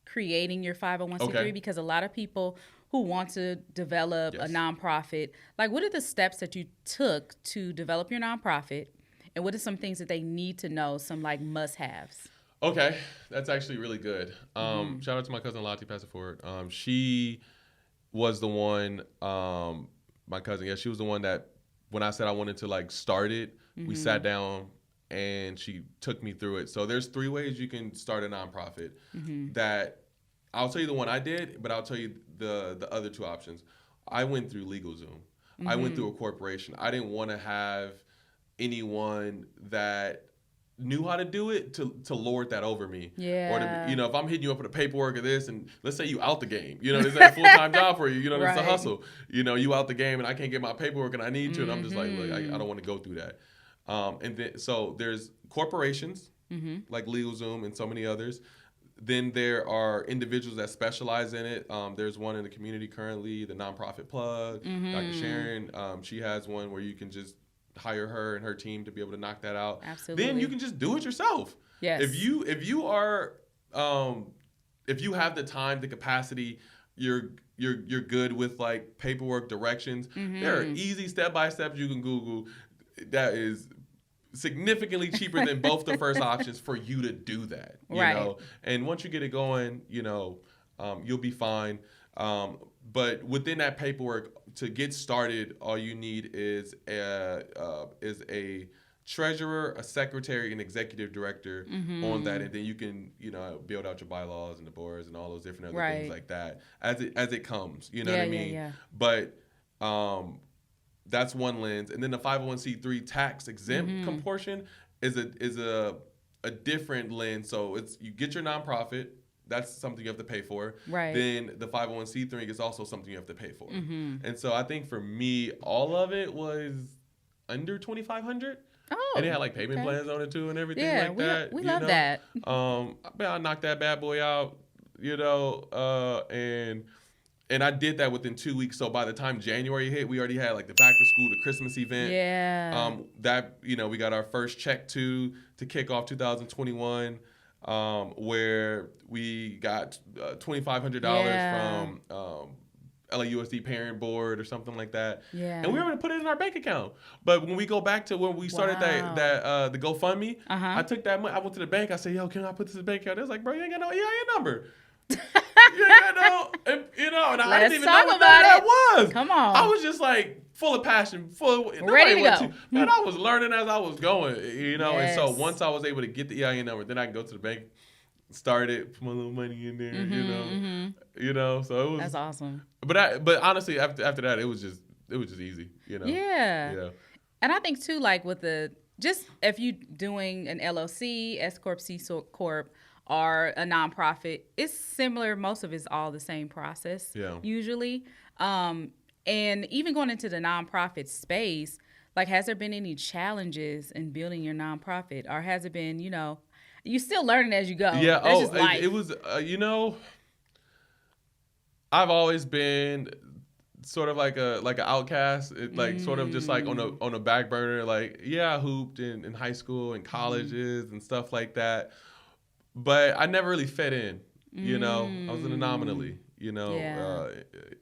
creating your 501c3, because a lot of people who want to develop a nonprofit, like, what are the steps that you took to develop your nonprofit? And what are some things that they need to know, some like must-haves? Okay, that's actually really good. Shout out to my cousin Lottie, pass it forward. She was the one, my cousin, she was the one that when I said I wanted to start it, we sat down and she took me through it. So there's 3 ways you can start a nonprofit. That I'll tell you the one I did, but I'll tell you the other 2 options. I went through LegalZoom. I went through a corporation. I didn't want to have anyone that knew how to do it to lord that over me. Or to, if I'm hitting you up with the paperwork of this, and let's say you out the game, this ain't a full-time job for you, it's a hustle. You out the game and I can't get my paperwork and I need to, and I'm just like, look, I don't want to go through that. And then, so there's corporations like LegalZoom and so many others. Then there are individuals that specialize in it. There's one in the community currently, the Nonprofit Plug, Dr. Sharon. She has one where you can just hire her and her team to be able to knock that out. Absolutely. Then you can just do it yourself. Yes. If you are if you have the time, the capacity, you're good with paperwork directions. There are easy step-by-steps you can Google that is significantally cheaper than both the first options for you to do that. You know? And once you get it going, you'll be fine. But within that paperwork, to get started, all you need is a treasurer, a secretary, and executive director on that, and then you can build out your bylaws and the boards and all those different other things like that as it comes. You know what I mean? Yeah. But that's one lens, and then the 501c3 tax exempt portion is a different lens. So it's you get your nonprofit. That's something you have to pay for. Right. Then the 501c3 is also something you have to pay for. And so I think for me, all of it was under $2,500. Oh, and it had payment plans on it too and everything that. We love that. I knocked that bad boy out, and I did that within 2 weeks. So by the time January hit, we already had the back to school, the Christmas event. Yeah. That we got our first check to kick off 2021. where we got $2,500 from LAUSD parent board or something like that. Yeah. And we were going to put it in our bank account. But when we go back to when we started the GoFundMe, I took that money. I went to the bank. I said, yo, can I put this in the bank account? They was like, bro, you ain't got no EIN number. And I didn't even know what that was. Come on. I was just like full of passion, ready to go. And I was learning as I was going, And so once I was able to get the EIN number, then I can go to the bank, start it, put my little money in there, So it was. That's awesome. But honestly, after that, it was just easy, Yeah. And I think too, like with if you doing an LLC, S Corp, C Corp, or a nonprofit, it's similar. Most of it's all the same process. Usually. And even going into the nonprofit space, like, has there been any challenges in building your nonprofit, or has it been, you still learning as you go? Yeah. It was, I've always been sort of like an outcast, sort of just like on a back burner. Like, I hooped in high school and colleges and stuff like that. But I never really fit in, I was an anomaly,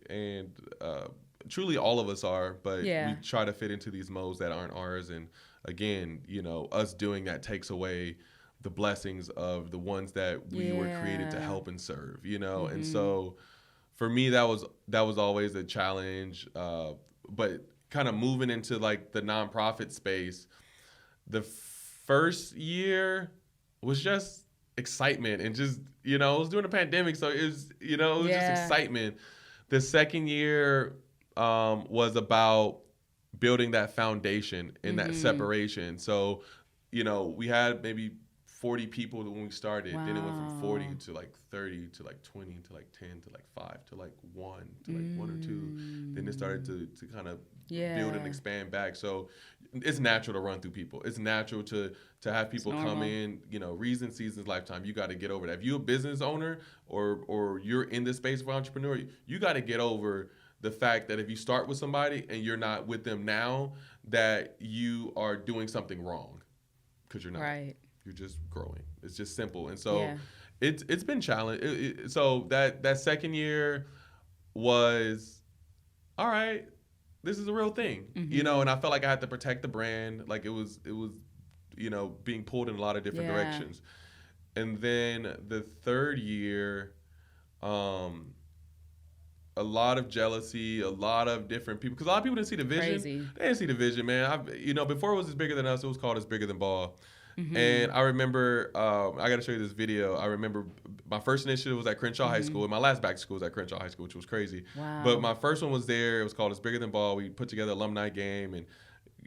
and truly all of us are, but we try to fit into these modes that aren't ours. And again, us doing that takes away the blessings of the ones that we were created to help and serve, And so for me, that was always a challenge. But kind of moving into like the nonprofit space, the first year was just excitement and just, it was during the pandemic. So it was, just excitement. The second year was about building that foundation and that separation. So, we had maybe 40 people when we started. Then it went from 40 to like 30 to like 20 to like 10 to like 5 to like 1 to like 1 or 2. Then it started to kind of build and expand back. So it's natural to run through people. It's natural to have people come in, reason, seasons, lifetime. You got to get over that. If you're a business owner or you're in this space of entrepreneur, you got to get over the fact that if you start with somebody and you're not with them now, that you are doing something wrong, because you're not. Right. You're just growing. It's just simple. And so it's been challenging. So that second year was, all right, this is a real thing, and I felt like I had to protect the brand. Like it was, being pulled in a lot of different directions. And then the third year, a lot of jealousy, a lot of different people, because a lot of people didn't see the vision. Crazy. They didn't see the vision, man. Before it was It's Bigger Than Us, it was called It's Bigger Than Ball. And I remember, I got to show you this video. I remember my first initiative was at Crenshaw High School, and my last back to school was at Crenshaw High School, which was crazy. Wow. But my first one was there. It was called It's Bigger Than Ball. We put together an alumni game, and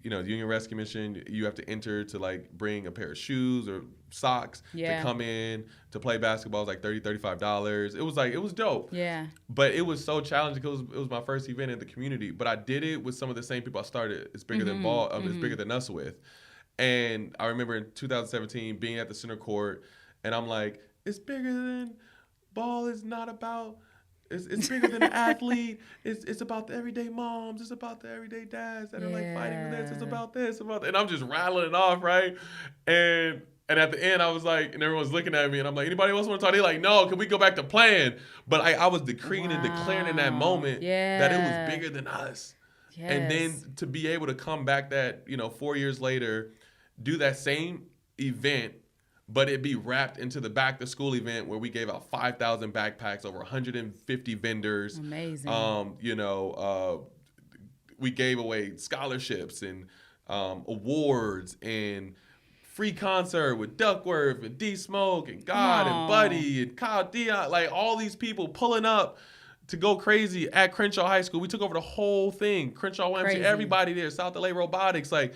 the Union Rescue Mission, you have to enter to like bring a pair of shoes or socks to come in to play basketball. It was like $30, $35. It was dope. Yeah. But it was so challenging because it was my first event in the community. But I did it with some of the same people I started It's Bigger Than Ball, It's Bigger Than Us with. And I remember in 2017 being at the center court, and I'm like, it's bigger than ball. Is not about. It's bigger than an athlete. It's about the everyday moms. It's about the everyday dads that are like fighting for this. It's about this, about that. And I'm just rattling it off, right? And at the end, I was like, and everyone's looking at me, and I'm like, anybody else want to talk? They're like, no, can we go back to playing? But I was decreeing and declaring in that moment that it was bigger than us. Yes. And then to be able to come back 4 years later, do that same event, but it be wrapped into the back to school event where we gave out 5,000 backpacks, over 150 vendors. Amazing. We gave away scholarships and awards and free concert with Duckworth and D Smoke and God and Buddy and Kyle Dion, like all these people pulling up to go crazy at Crenshaw High School. We took over the whole thing. Crenshaw YMCA, everybody there, South LA Robotics, like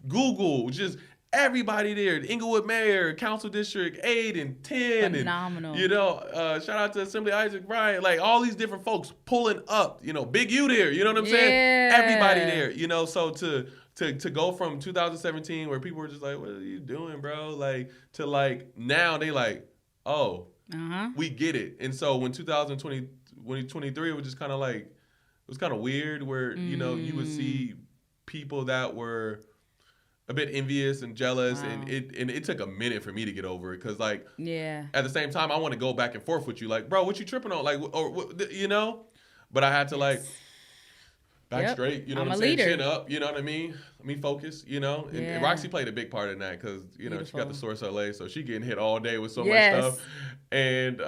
Google, just everybody there. Inglewood Mayor, Council District 8 and 10. Phenomenal. And, shout out to Assembly Isaac Bryant. Like, all these different folks pulling up. Big U there. You know what I'm saying? Everybody there. So to go from 2017 where people were just like, what are you doing, bro? Like, to like, now they like, oh, we get it. And so when 2023, it was just kind of like, it was kind of weird where, you would see people that were a bit envious and jealous, and it took a minute for me to get over it, because like at the same time I want to go back and forth with you, like, bro, what you tripping on, like, or you know, but I had to like back straight, you know I'm what I'm saying, chin up, you know what I mean? Focus, you know, and Roxy played a big part in that, because you know she got the Source LA, so she getting hit all day with so much stuff, and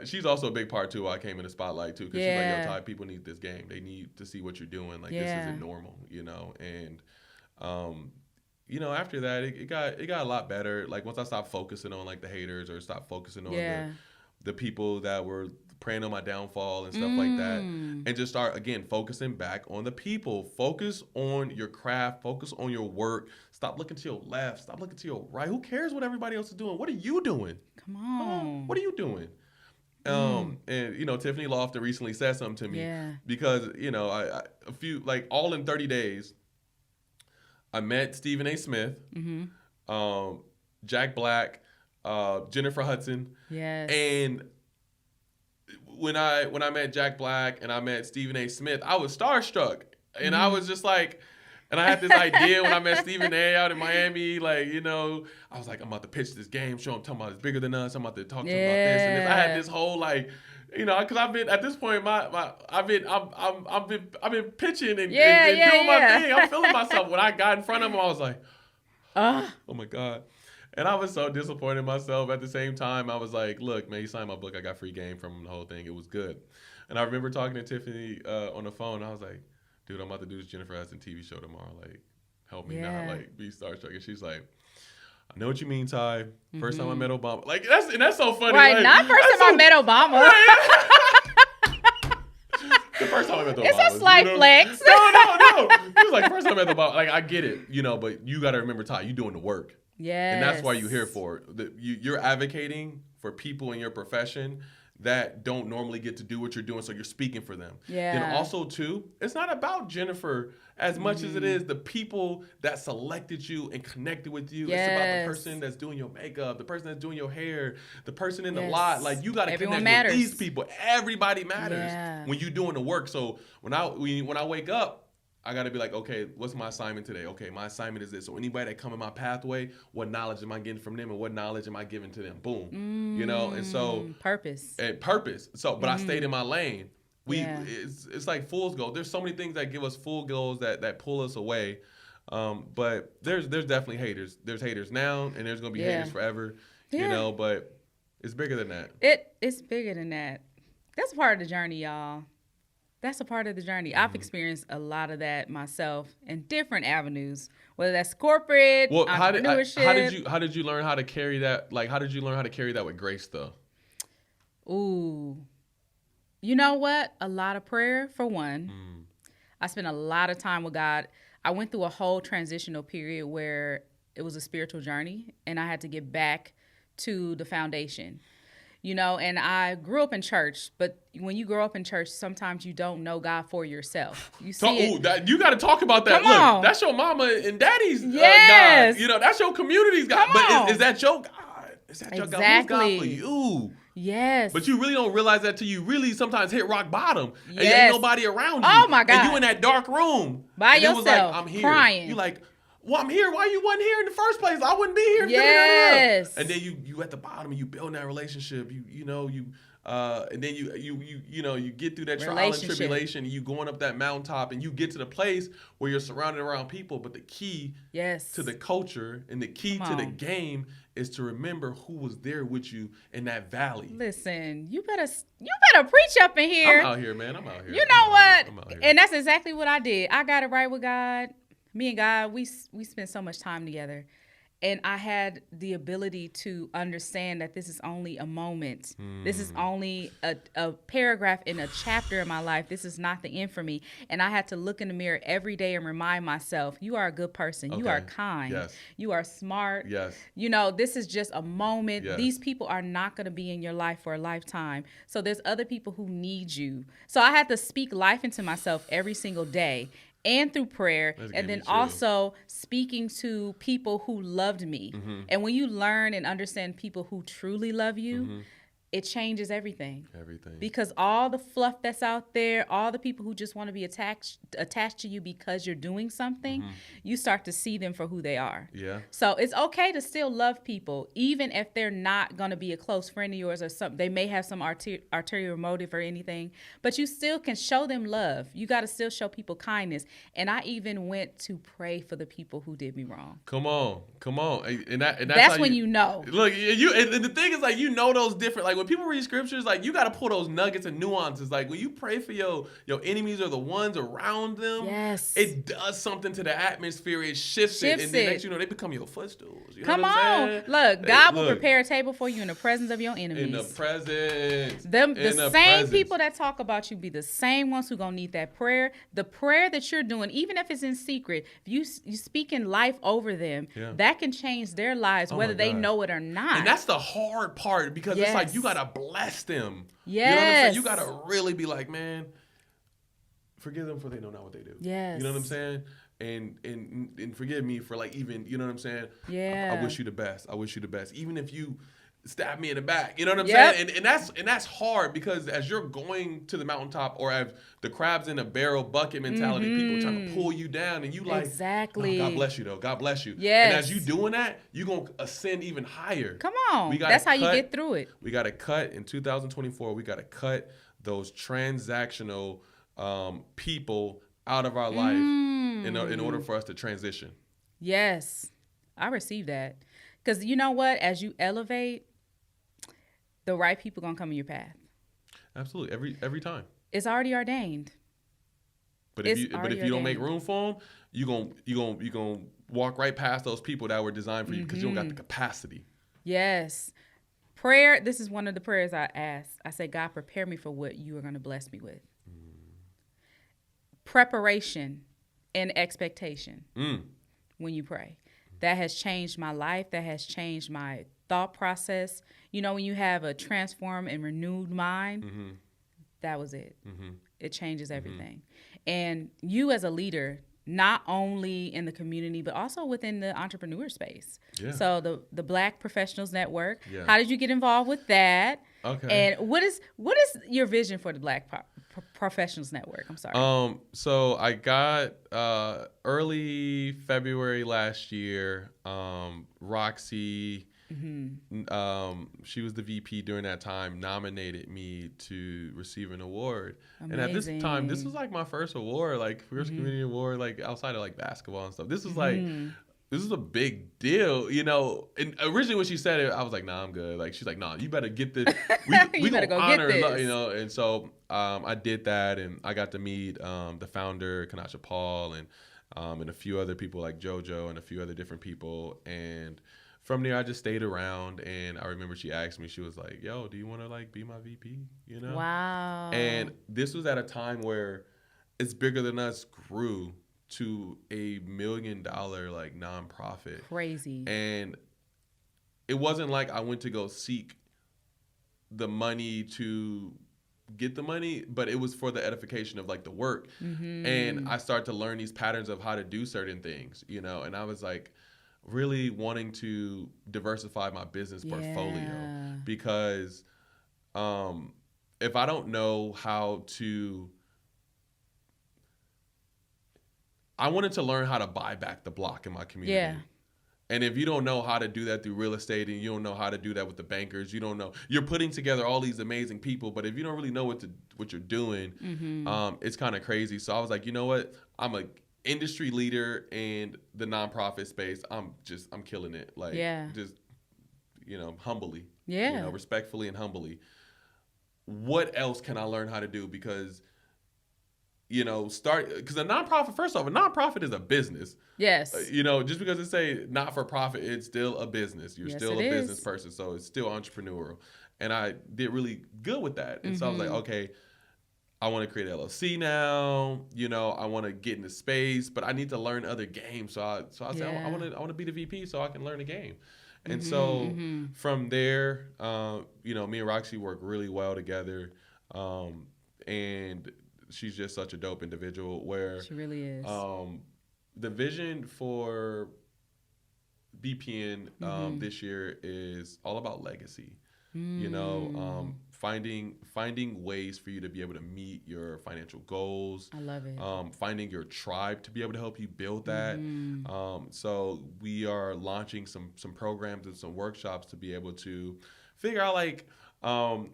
she's also a big part too. I came in the spotlight too, because she's like, yo, Ty, people need this game, they need to see what you're doing, like this isn't normal, you know, and you know, after that, it got a lot better. Like once I stopped focusing on like the haters, or stopped focusing on the people that were preying on my downfall and stuff like that, and just start again focusing back on the people. Focus on your craft. Focus on your work. Stop looking to your left. Stop looking to your right. Who cares what everybody else is doing? What are you doing? Come on. What are you doing? And you know, Tiffany Lofton recently said something to me, because you know, I a few, like, all in 30 days. I met Stephen A. Smith, Jack Black, Jennifer Hudson, and when I met Jack Black and I met Stephen A. Smith, I was starstruck, and I was just like, and I had this idea when I met Stephen A. out in Miami, like, you know, I was like, I'm about to pitch this game show. I'm talking about it's bigger than us. I'm about to talk to him about this and this. I had this whole like, you know, because I've been at this point, I've been pitching and doing my thing. I'm feeling myself. When I got in front of him, I was like, oh my God. And I was so disappointed in myself. At the same time, I was like, look, man, you signed my book. I got free game from the whole thing. It was good. And I remember talking to Tiffany on the phone. I was like, dude, I'm about to do this Jennifer Hudson TV show tomorrow. Like, help me not like be starstruck. And she's like, I know what you mean, Ty. First time I met Obama. Like, that's so funny. Right, like, not first time I met Obama. Right? The first time I met Obama. It's a slight flex. No. It was like, first time I met Obama. Like, I get it, you know, but you got to remember, Ty, you doing the work. Yes. And that's why you're here for. You're advocating for people in your profession that don't normally get to do what you're doing, so you're speaking for them. Yeah. And also, too, it's not about Jennifer as much as it is the people that selected you and connected with you. Yes. It's about the person that's doing your makeup, the person that's doing your hair, the person in the lot. Like, you got to connect with these people. Everybody matters when you're doing the work. So when I wake up, I got to be like, okay, what's my assignment today? Okay, my assignment is this. So anybody that come in my pathway, what knowledge am I getting from them, and what knowledge am I giving to them? Boom. You know, and so purpose. So, but I stayed in my lane. It's like fool's gold. There's so many things that give us fool goals that pull us away. But there's definitely haters. There's haters now, and there's gonna be haters forever. You know, but it's bigger than that. It's bigger than that. That's a part of the journey, y'all. That's a part of the journey. I've experienced a lot of that myself in different avenues, whether that's corporate, entrepreneurship. How did you learn how to carry that? Like, how did you learn how to carry that with grace, though? Ooh, you know what? A lot of prayer, for one. I spent a lot of time with God. I went through a whole transitional period where it was a spiritual journey, and I had to get back to the foundation. You know, and I grew up in church, but when you grow up in church, sometimes you don't know God for yourself. You see you got to talk about that. Come on. That's your mama and daddy's God. You know, that's your community's God. But is that your God? Is that your God? Who's God for you? Yes. But you really don't realize that till you really sometimes hit rock bottom. And ain't nobody around you. Oh, my God. And you in that dark room. By yourself, was like, I'm here. Crying. You like, well, I'm here. Why you wasn't here in the first place? I wouldn't be here. Yes. And then you at the bottom and you build that relationship. And then you get through that trial and tribulation. And you going up that mountaintop and you get to the place where you're surrounded around people. But the key to the culture and the key to the game is to remember who was there with you in that valley. Listen, you better preach up in here. I'm out here, man. I'm out here. You know what? And that's exactly what I did. I got it right with God. Me and God, we spent so much time together, and I had the ability to understand that this is only a moment. This is only a paragraph in a chapter in my life. This is not the end for me. And I had to look in the mirror every day and remind myself, you are a good person. Okay. You are kind. Yes. You are smart. Yes. You know, this is just a moment. Yes. These people are not going to be in your life for a lifetime. So there's other people who need you. So I had to speak life into myself every single day. And through prayer, and then also speaking to people who loved me. And when you learn and understand people who truly love you, it changes everything. Everything. Because all the fluff that's out there, all the people who just want to be attached to you because you're doing something, you start to see them for who they are. Yeah. So it's okay to still love people, even if they're not going to be a close friend of yours or something. They may have some ulterior motive or anything, but you still can show them love. You got to still show people kindness. And I even went to pray for the people who did me wrong. Come on. And that's when you know. Look, and the thing is, like, you know those different, like, when people read scriptures, like, you got to pull those nuggets and nuances. Like, when you pray for your enemies or the ones around them, yes, it does something to the atmosphere. It shifts it. And then next you know, they become your footstools. You know Come what I'm saying? Look, God will prepare a table for you in the presence of your enemies. In the presence. The same people that talk about you be the same ones who gonna need that prayer. The prayer that you're doing, even if it's in secret, if you speaking life over them, that can change their lives, whether they know it or not. And that's the hard part, because it's like you gotta bless them. Yes. You know what I'm saying? You gotta really be like, man, forgive them for they know not what they do. Yes. You know what I'm saying? And forgive me for, like, even, you know what I'm saying? Yeah. I wish you the best. I wish you the best. Even if you stab me in the back. You know what I'm saying? And that's hard, because as you're going to the mountaintop, or as the crabs in a barrel bucket mentality, people trying to pull you down, and you like, exactly. Oh, God bless you though. God bless you. Yes. And as you doing that, you're going to ascend even higher. Come on. That's how you get through it. We got to cut in 2024. We got to cut those transactional people out of our life in order for us to transition. Yes. I receive that. Because you know what? As you elevate, the right people gonna come in your path. Absolutely, every time. It's already ordained. But if you don't make room for them, you gonna walk right past those people that were designed for you, because you don't got the capacity. Yes. Prayer. This is one of the prayers I ask. I say, God, prepare me for what you are gonna bless me with. Preparation and expectation. When you pray, that has changed my life. That has changed my thought process. You know, when you have a transformed and renewed mind, that was it. It changes everything. And you as a leader, not only in the community, but also within the entrepreneur space. Yeah. So the Black Professionals Network, how did you get involved with that? Okay. And what is your vision for the Black Professionals Network? I'm sorry. So I got early February last year, Roxy, she was the VP during that time, nominated me to receive an award. Amazing. And at this time, this was like my first award, like first community award, like outside of like basketball and stuff. This was like, this is a big deal, you know. And originally when she said it, I was like, nah, I'm good. Like, she's like, nah, you better get this. We gonna go honor, get this. You know. And so I did that, and I got to meet the founder, Kanasha Paul, and a few other people like JoJo and a few other different people. And from there, I just stayed around, and I remember she asked me, she was like, yo, do you want to like be my VP? You know? Wow. And this was at a time where It's Bigger Than Us grew to $1 million like nonprofit. Crazy. And it wasn't like I went to go seek the money to get the money, but it was for the edification of like the work. And I started to learn these patterns of how to do certain things, you know, and I was like really wanting to diversify my business portfolio, because if I don't know how to, I wanted to learn how to buy back the block in my community. Yeah. And if you don't know how to do that through real estate, and you don't know how to do that with the bankers, you don't know, you're putting together all these amazing people, but if you don't really know what you're doing, it's kind of crazy. So I was like, you know what? I'm an industry leader in the nonprofit space. I'm killing it. Like, just, you know, humbly, you know, respectfully and humbly. What else can I learn how to do? Because, you know, because a nonprofit, first off, a nonprofit is a business. Yes. You know, just because it say not for profit, it's still a business. You're still a business person, so it's still entrepreneurial. And I did really good with that. And so I was like, okay, I want to create an LLC now. You know, I want to get into space, but I need to learn other games. So I said, I want to be the VP so I can learn a game. And so from there, you know, me and Roxy work really well together. And she's just such a dope individual where she really is. The vision for BPN this year is all about legacy. You know, finding ways for you to be able to meet your financial goals. I love it. Finding your tribe to be able to help you build that. So we are launching some programs and some workshops to be able to figure out, like,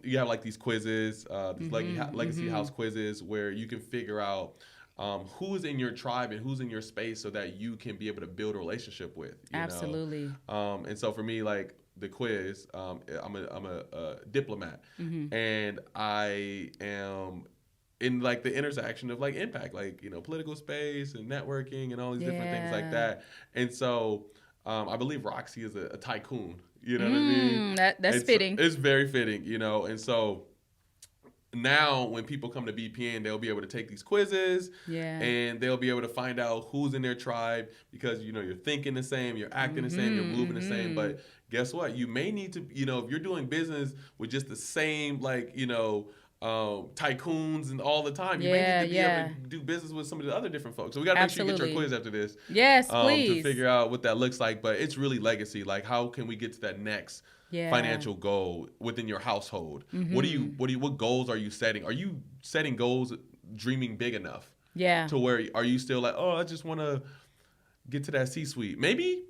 you have like these quizzes, these legacy house quizzes, where you can figure out who is in your tribe and who's in your space, so that you can be able to build a relationship with. Absolutely. And so for me, like the quiz, I'm a diplomat, and I am in like the intersection of like impact, like, you know, political space and networking and all these different things like that. And so I believe Roxy is a tycoon. You know what I mean? That's fitting. It's very fitting, you know. And so now when people come to BPN, they'll be able to take these quizzes, and they'll be able to find out who's in their tribe, because, you know, you're thinking the same, you're acting the same, you're moving the same. But guess what? You may need to, you know, if you're doing business with just the same, like, you know, tycoons and all the time, you may need to be able to do business with some of the other different folks. So we got to make sure you get your quiz after this. Yes, please. To figure out what that looks like. But it's really legacy. Like, how can we get to that next financial goal within your household? What goals are you setting? Are you setting goals, dreaming big enough? Yeah. To where, are you still like, oh, I just want to get to that C-suite? Maybe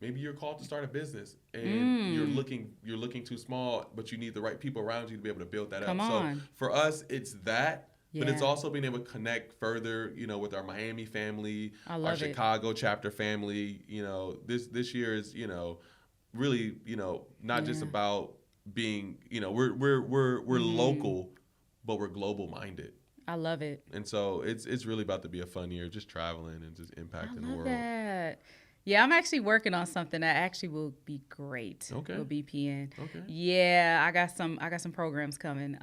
you're called to start a business, and you're looking too small, but you need the right people around you to be able to build that up. So for us, it's that. But it's also being able to connect further, you know, with our Miami family, our Chicago chapter family. You know, this year is, you know, really, you know, not just about being, you know, we're local, but we're global minded. I love it. And so it's really about to be a fun year, just traveling and just impacting the world. That. Yeah, I'm actually working on something that actually will be great. Okay. With BPN. Okay. Yeah, I got some programs coming.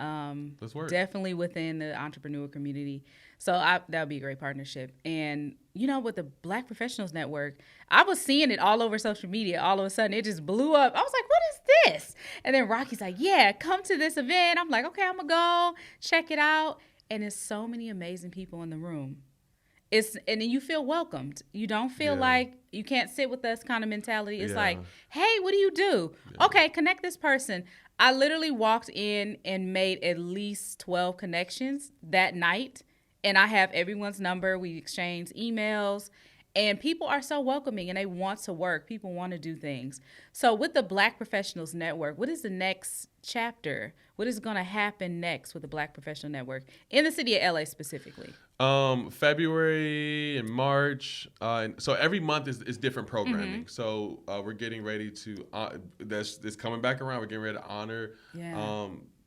Let's work. Definitely within the entrepreneur community. So that would be a great partnership. And, you know, with the Black Professionals Network, I was seeing it all over social media. All of a sudden, it just blew up. I was like, what is this? And then Rocky's like, yeah, come to this event. I'm like, okay, I'm going to go check it out. And there's so many amazing people in the room. And then you feel welcomed. You don't feel like you can't sit with us kind of mentality. It's like, hey, what do you do? Yeah. Okay, connect this person. I literally walked in and made at least 12 connections that night. And I have everyone's number. We exchange emails. And people are so welcoming, and they want to work. People want to do things. So with the Black Professionals Network, what is the next chapter? What is going to happen next with the Black Professional Network in the city of LA specifically? February and March. So every month is different programming. So we're getting ready to, this coming back around, we're getting ready to honor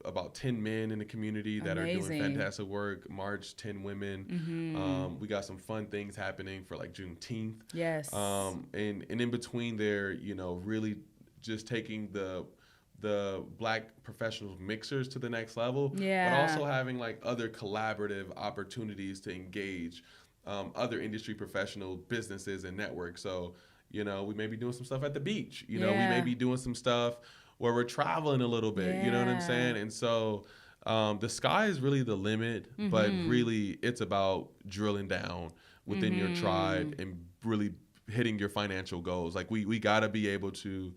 about 10 men in the community that are doing fantastic work. March, 10 women. We got some fun things happening for like Juneteenth. Yes. And in between there, you know, really just taking the Black professionals mixers to the next level, but also having like other collaborative opportunities to engage other industry professional businesses and networks. So, you know, we may be doing some stuff at the beach. You know, we may be doing some stuff where we're traveling a little bit. You know what I'm saying? And so the sky is really the limit, but really it's about drilling down within your tribe and really hitting your financial goals. Like we got to be able to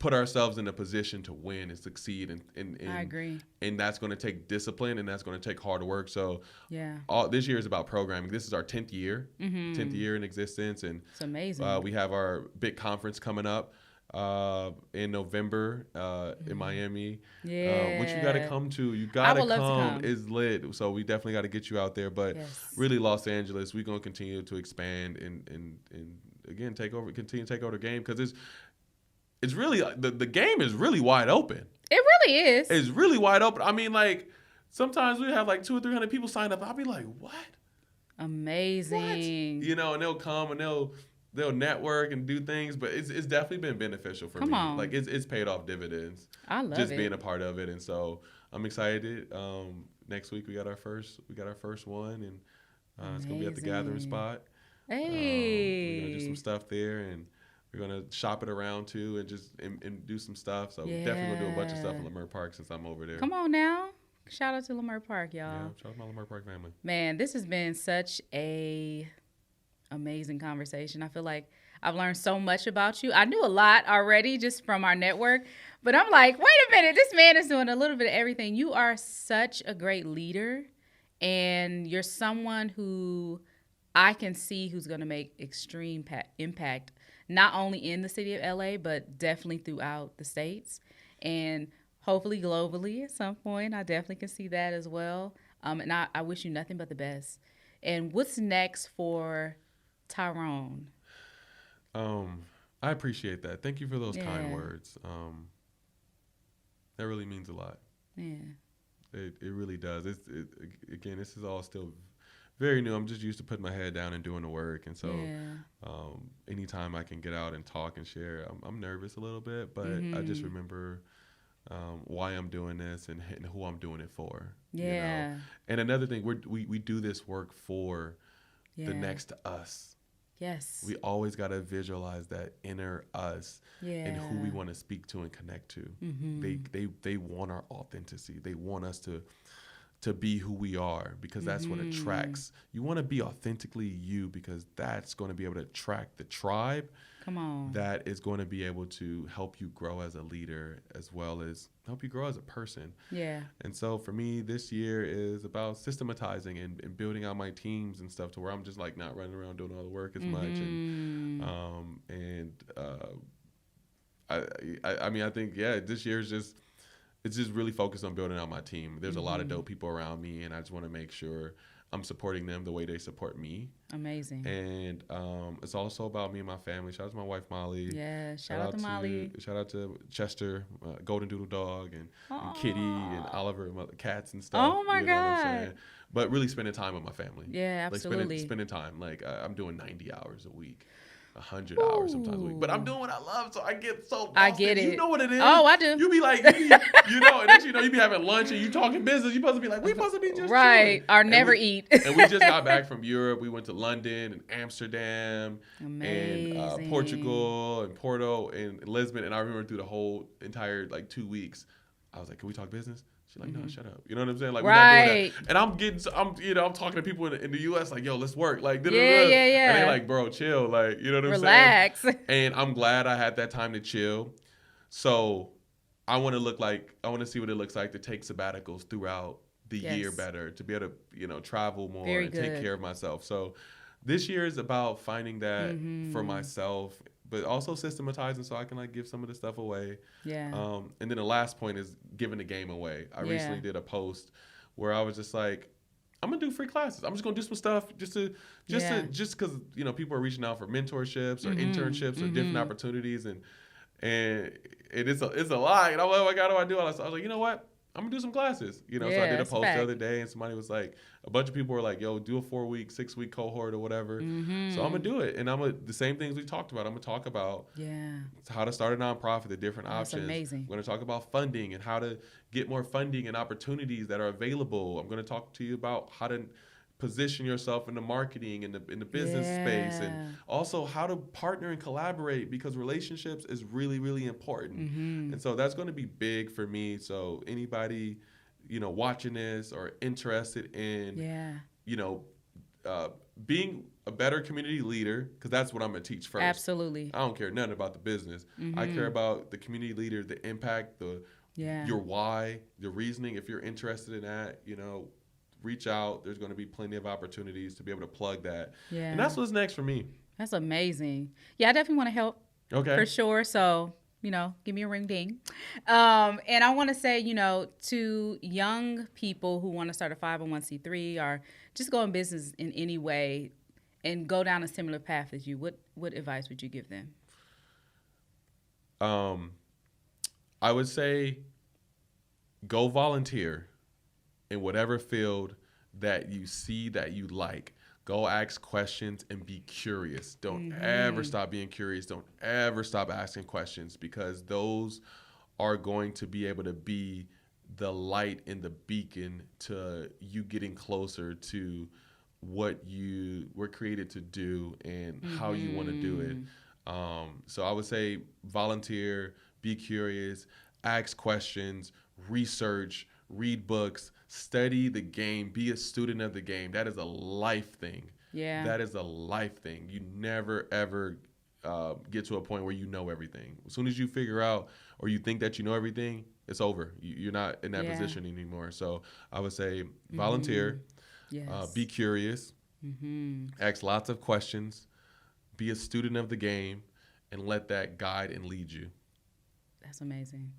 put ourselves in a position to win and succeed, and I agree. And that's going to take discipline, and that's going to take hard work. So this year is about programming. This is our 10th year, 10th year in existence, and it's amazing. We have our big conference coming up in November in Miami, which you got to come to. You got to come. It's lit. So we definitely got to get you out there. But really, Los Angeles, we're going to continue to expand and again continue to take over the game, because it's really, the game is really wide open. It really is. It's really wide open. I mean, like, sometimes we have like 200 or 300 people signed up. I'll be like, what? Amazing. What? You know, and they'll come and they'll network and do things, but it's definitely been beneficial for me. Like, it's paid off dividends. I love just being a part of it. And so I'm excited. Next week we got our first one, and it's gonna be at the Gathering Spot. Hey. We're gonna do some stuff there, and we're going to shop it around too, and do some stuff. So definitely going to do a bunch of stuff in Leimert Park since I'm over there. Come on now. Shout out to Leimert Park, y'all. Yeah, shout out to my Leimert Park family. Man, this has been such a Amazing conversation. I feel like I've learned so much about you. I knew a lot already just from our network, but I'm like, wait a minute, this man is doing a little bit of everything. You are such a great leader, and you're someone who I can see who's going to make extreme impact, not only in the city of LA, but definitely throughout the states and hopefully globally at some point. I definitely can see that as well. And I wish you nothing but the best. And what's next for Tyrone? I appreciate that. Thank you for those kind Yeah. words. That really means a lot. Yeah. It really does. Again, this is all still very new. I'm just used to putting my head down and doing the work, and so anytime I can get out and talk and share, I'm nervous a little bit, but I just remember why I'm doing this and who I'm doing it for. Yeah. You know? And another thing, we do this work for the next us. Yes. We always got to visualize that inner us and who we want to speak to and connect to. They want our authenticity. They want us to be who we are, because that's what attracts. You want to be authentically you, because that's going to be able to attract the tribe. Come on. That is going to be able to help you grow as a leader, as well as help you grow as a person. Yeah. And so for me, this year is about systematizing and building out my teams and stuff, to where I'm just like not running around doing all the work as much. I mean, I think, this year is just, it's just really focused on building out my team. There's a lot of dope people around me, and I just want to make sure I'm supporting them the way they support me. Amazing. And it's also about me and my family. Shout out to my wife, Molly. Yeah, shout out to Molly. Shout out to Chester, Golden Doodle Dog, and Kitty, and Oliver, and my cats and stuff. Oh, my you know God. what I'm saying? But really spending time with my family. Yeah, absolutely. Like spending time. Like I'm doing 90 hours a week. 100 hours sometimes a week, but I'm doing what I love, so I get so lost. I get it. You know what it is? Oh, I do. You be like, and then you be having lunch and you talking business. You supposed to be like, we supposed to be just right, chilling. or never eat. And we just got back from Europe. We went to London and Amsterdam, Amazing. and Portugal and Porto and Lisbon. And I remember through the whole entire 2 weeks, I was like, can we talk business? She's like, no, shut up. You know what I'm saying? Like, we're not doing that. And I'm talking to people in the U.S. like, yo, let's work. Like, yeah. And they're like, bro, chill. Like, you know what I'm Relax. saying? And I'm glad I had that time to chill. So I want to see what it looks like to take sabbaticals throughout the year better, to be able to, travel more and take care of myself. So this year is about finding that for myself, but also systematizing so I can give some of the stuff away. Yeah. And then the last point is giving the game away. I recently did a post where I was just like, I'm gonna do free classes. I'm just gonna do some stuff just because people are reaching out for mentorships or internships or different opportunities, and it's a lot. And I'm like, oh my God, what do I do? I was like, you know what? I'm gonna do some classes. So I did a post the other day, and somebody was like, a bunch of people were like, yo, do a 4-week, 6-week cohort or whatever. So I'm gonna do it. And the same things we talked about. I'm gonna talk about how to start a nonprofit, the different options. Amazing. I'm gonna talk about funding and how to get more funding and opportunities that are available. I'm gonna talk to you about how to position yourself in the marketing and in the business space, and also how to partner and collaborate, because relationships is really, really important. And so that's going to be big for me. So anybody, watching this or interested in, being a better community leader, because that's what I'm going to teach first. Absolutely. I don't care nothing about the business. I care about the community leader, the impact, your why, the reasoning. If you're interested in that, reach out. There's going to be plenty of opportunities to be able to plug that. Yeah. And that's what's next for me. That's amazing. Yeah, I definitely want to help. Okay. For sure. So, give me a ring ding. And I want to say, to young people who want to start a 501c3 or just go in business in any way and go down a similar path as you, what advice would you give them? I would say go volunteer in whatever field that you see that you like. Go ask questions and be curious. Don't ever stop being curious. Don't ever stop asking questions, because those are going to be able to be the light and the beacon to you getting closer to what you were created to do and how you want to do it. So I would say volunteer, be curious, ask questions, research, read books, study the game, be a student of the game. That is a life thing. Yeah. That is a life thing. You never, ever get to a point where you know everything. As soon as you figure out or you think that you know everything, it's over. You're not in that position anymore. So I would say volunteer, be curious, ask lots of questions, be a student of the game, and let that guide and lead you. That's amazing.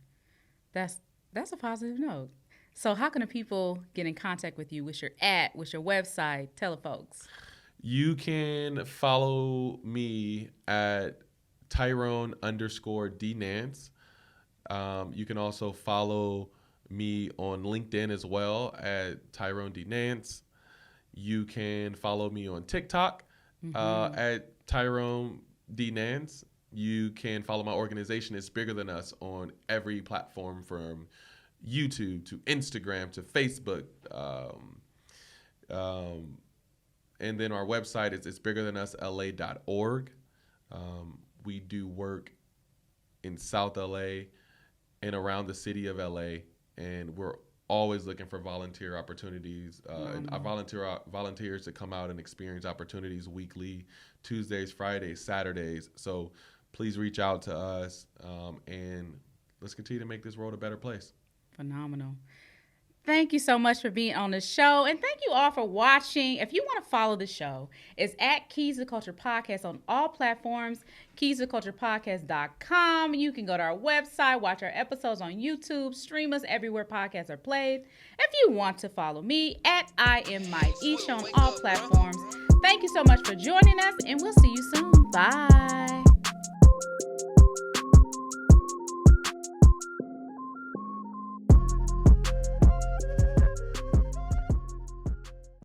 That's a positive note. So how can the people get in contact with you? What's your website? Tell the folks. You can follow me at Tyrone_D Nance. You can also follow me on LinkedIn as well at Tyrone D Nance. You can follow me on TikTok at Tyrone D Nance. You can follow my organization, It's Bigger Than Us, on every platform from YouTube to Instagram to Facebook. And then our website is itsbiggerthanusla.org. We do work in South LA and around the city of LA, and we're always looking for volunteer opportunities and volunteers to come out and experience opportunities weekly, Tuesdays, Fridays, Saturdays. So please reach out to us, and let's continue to make this world a better place. Phenomenal. Thank you so much for being on the show. And thank you all for watching. If you want to follow the show, it's at Keys to Culture Podcast on all platforms, keystoculturepodcast.com. You can go to our website, watch our episodes on YouTube, stream us everywhere podcasts are played. If you want to follow me, at I am Maisha on all platforms. Thank you so much for joining us, and we'll see you soon. Bye.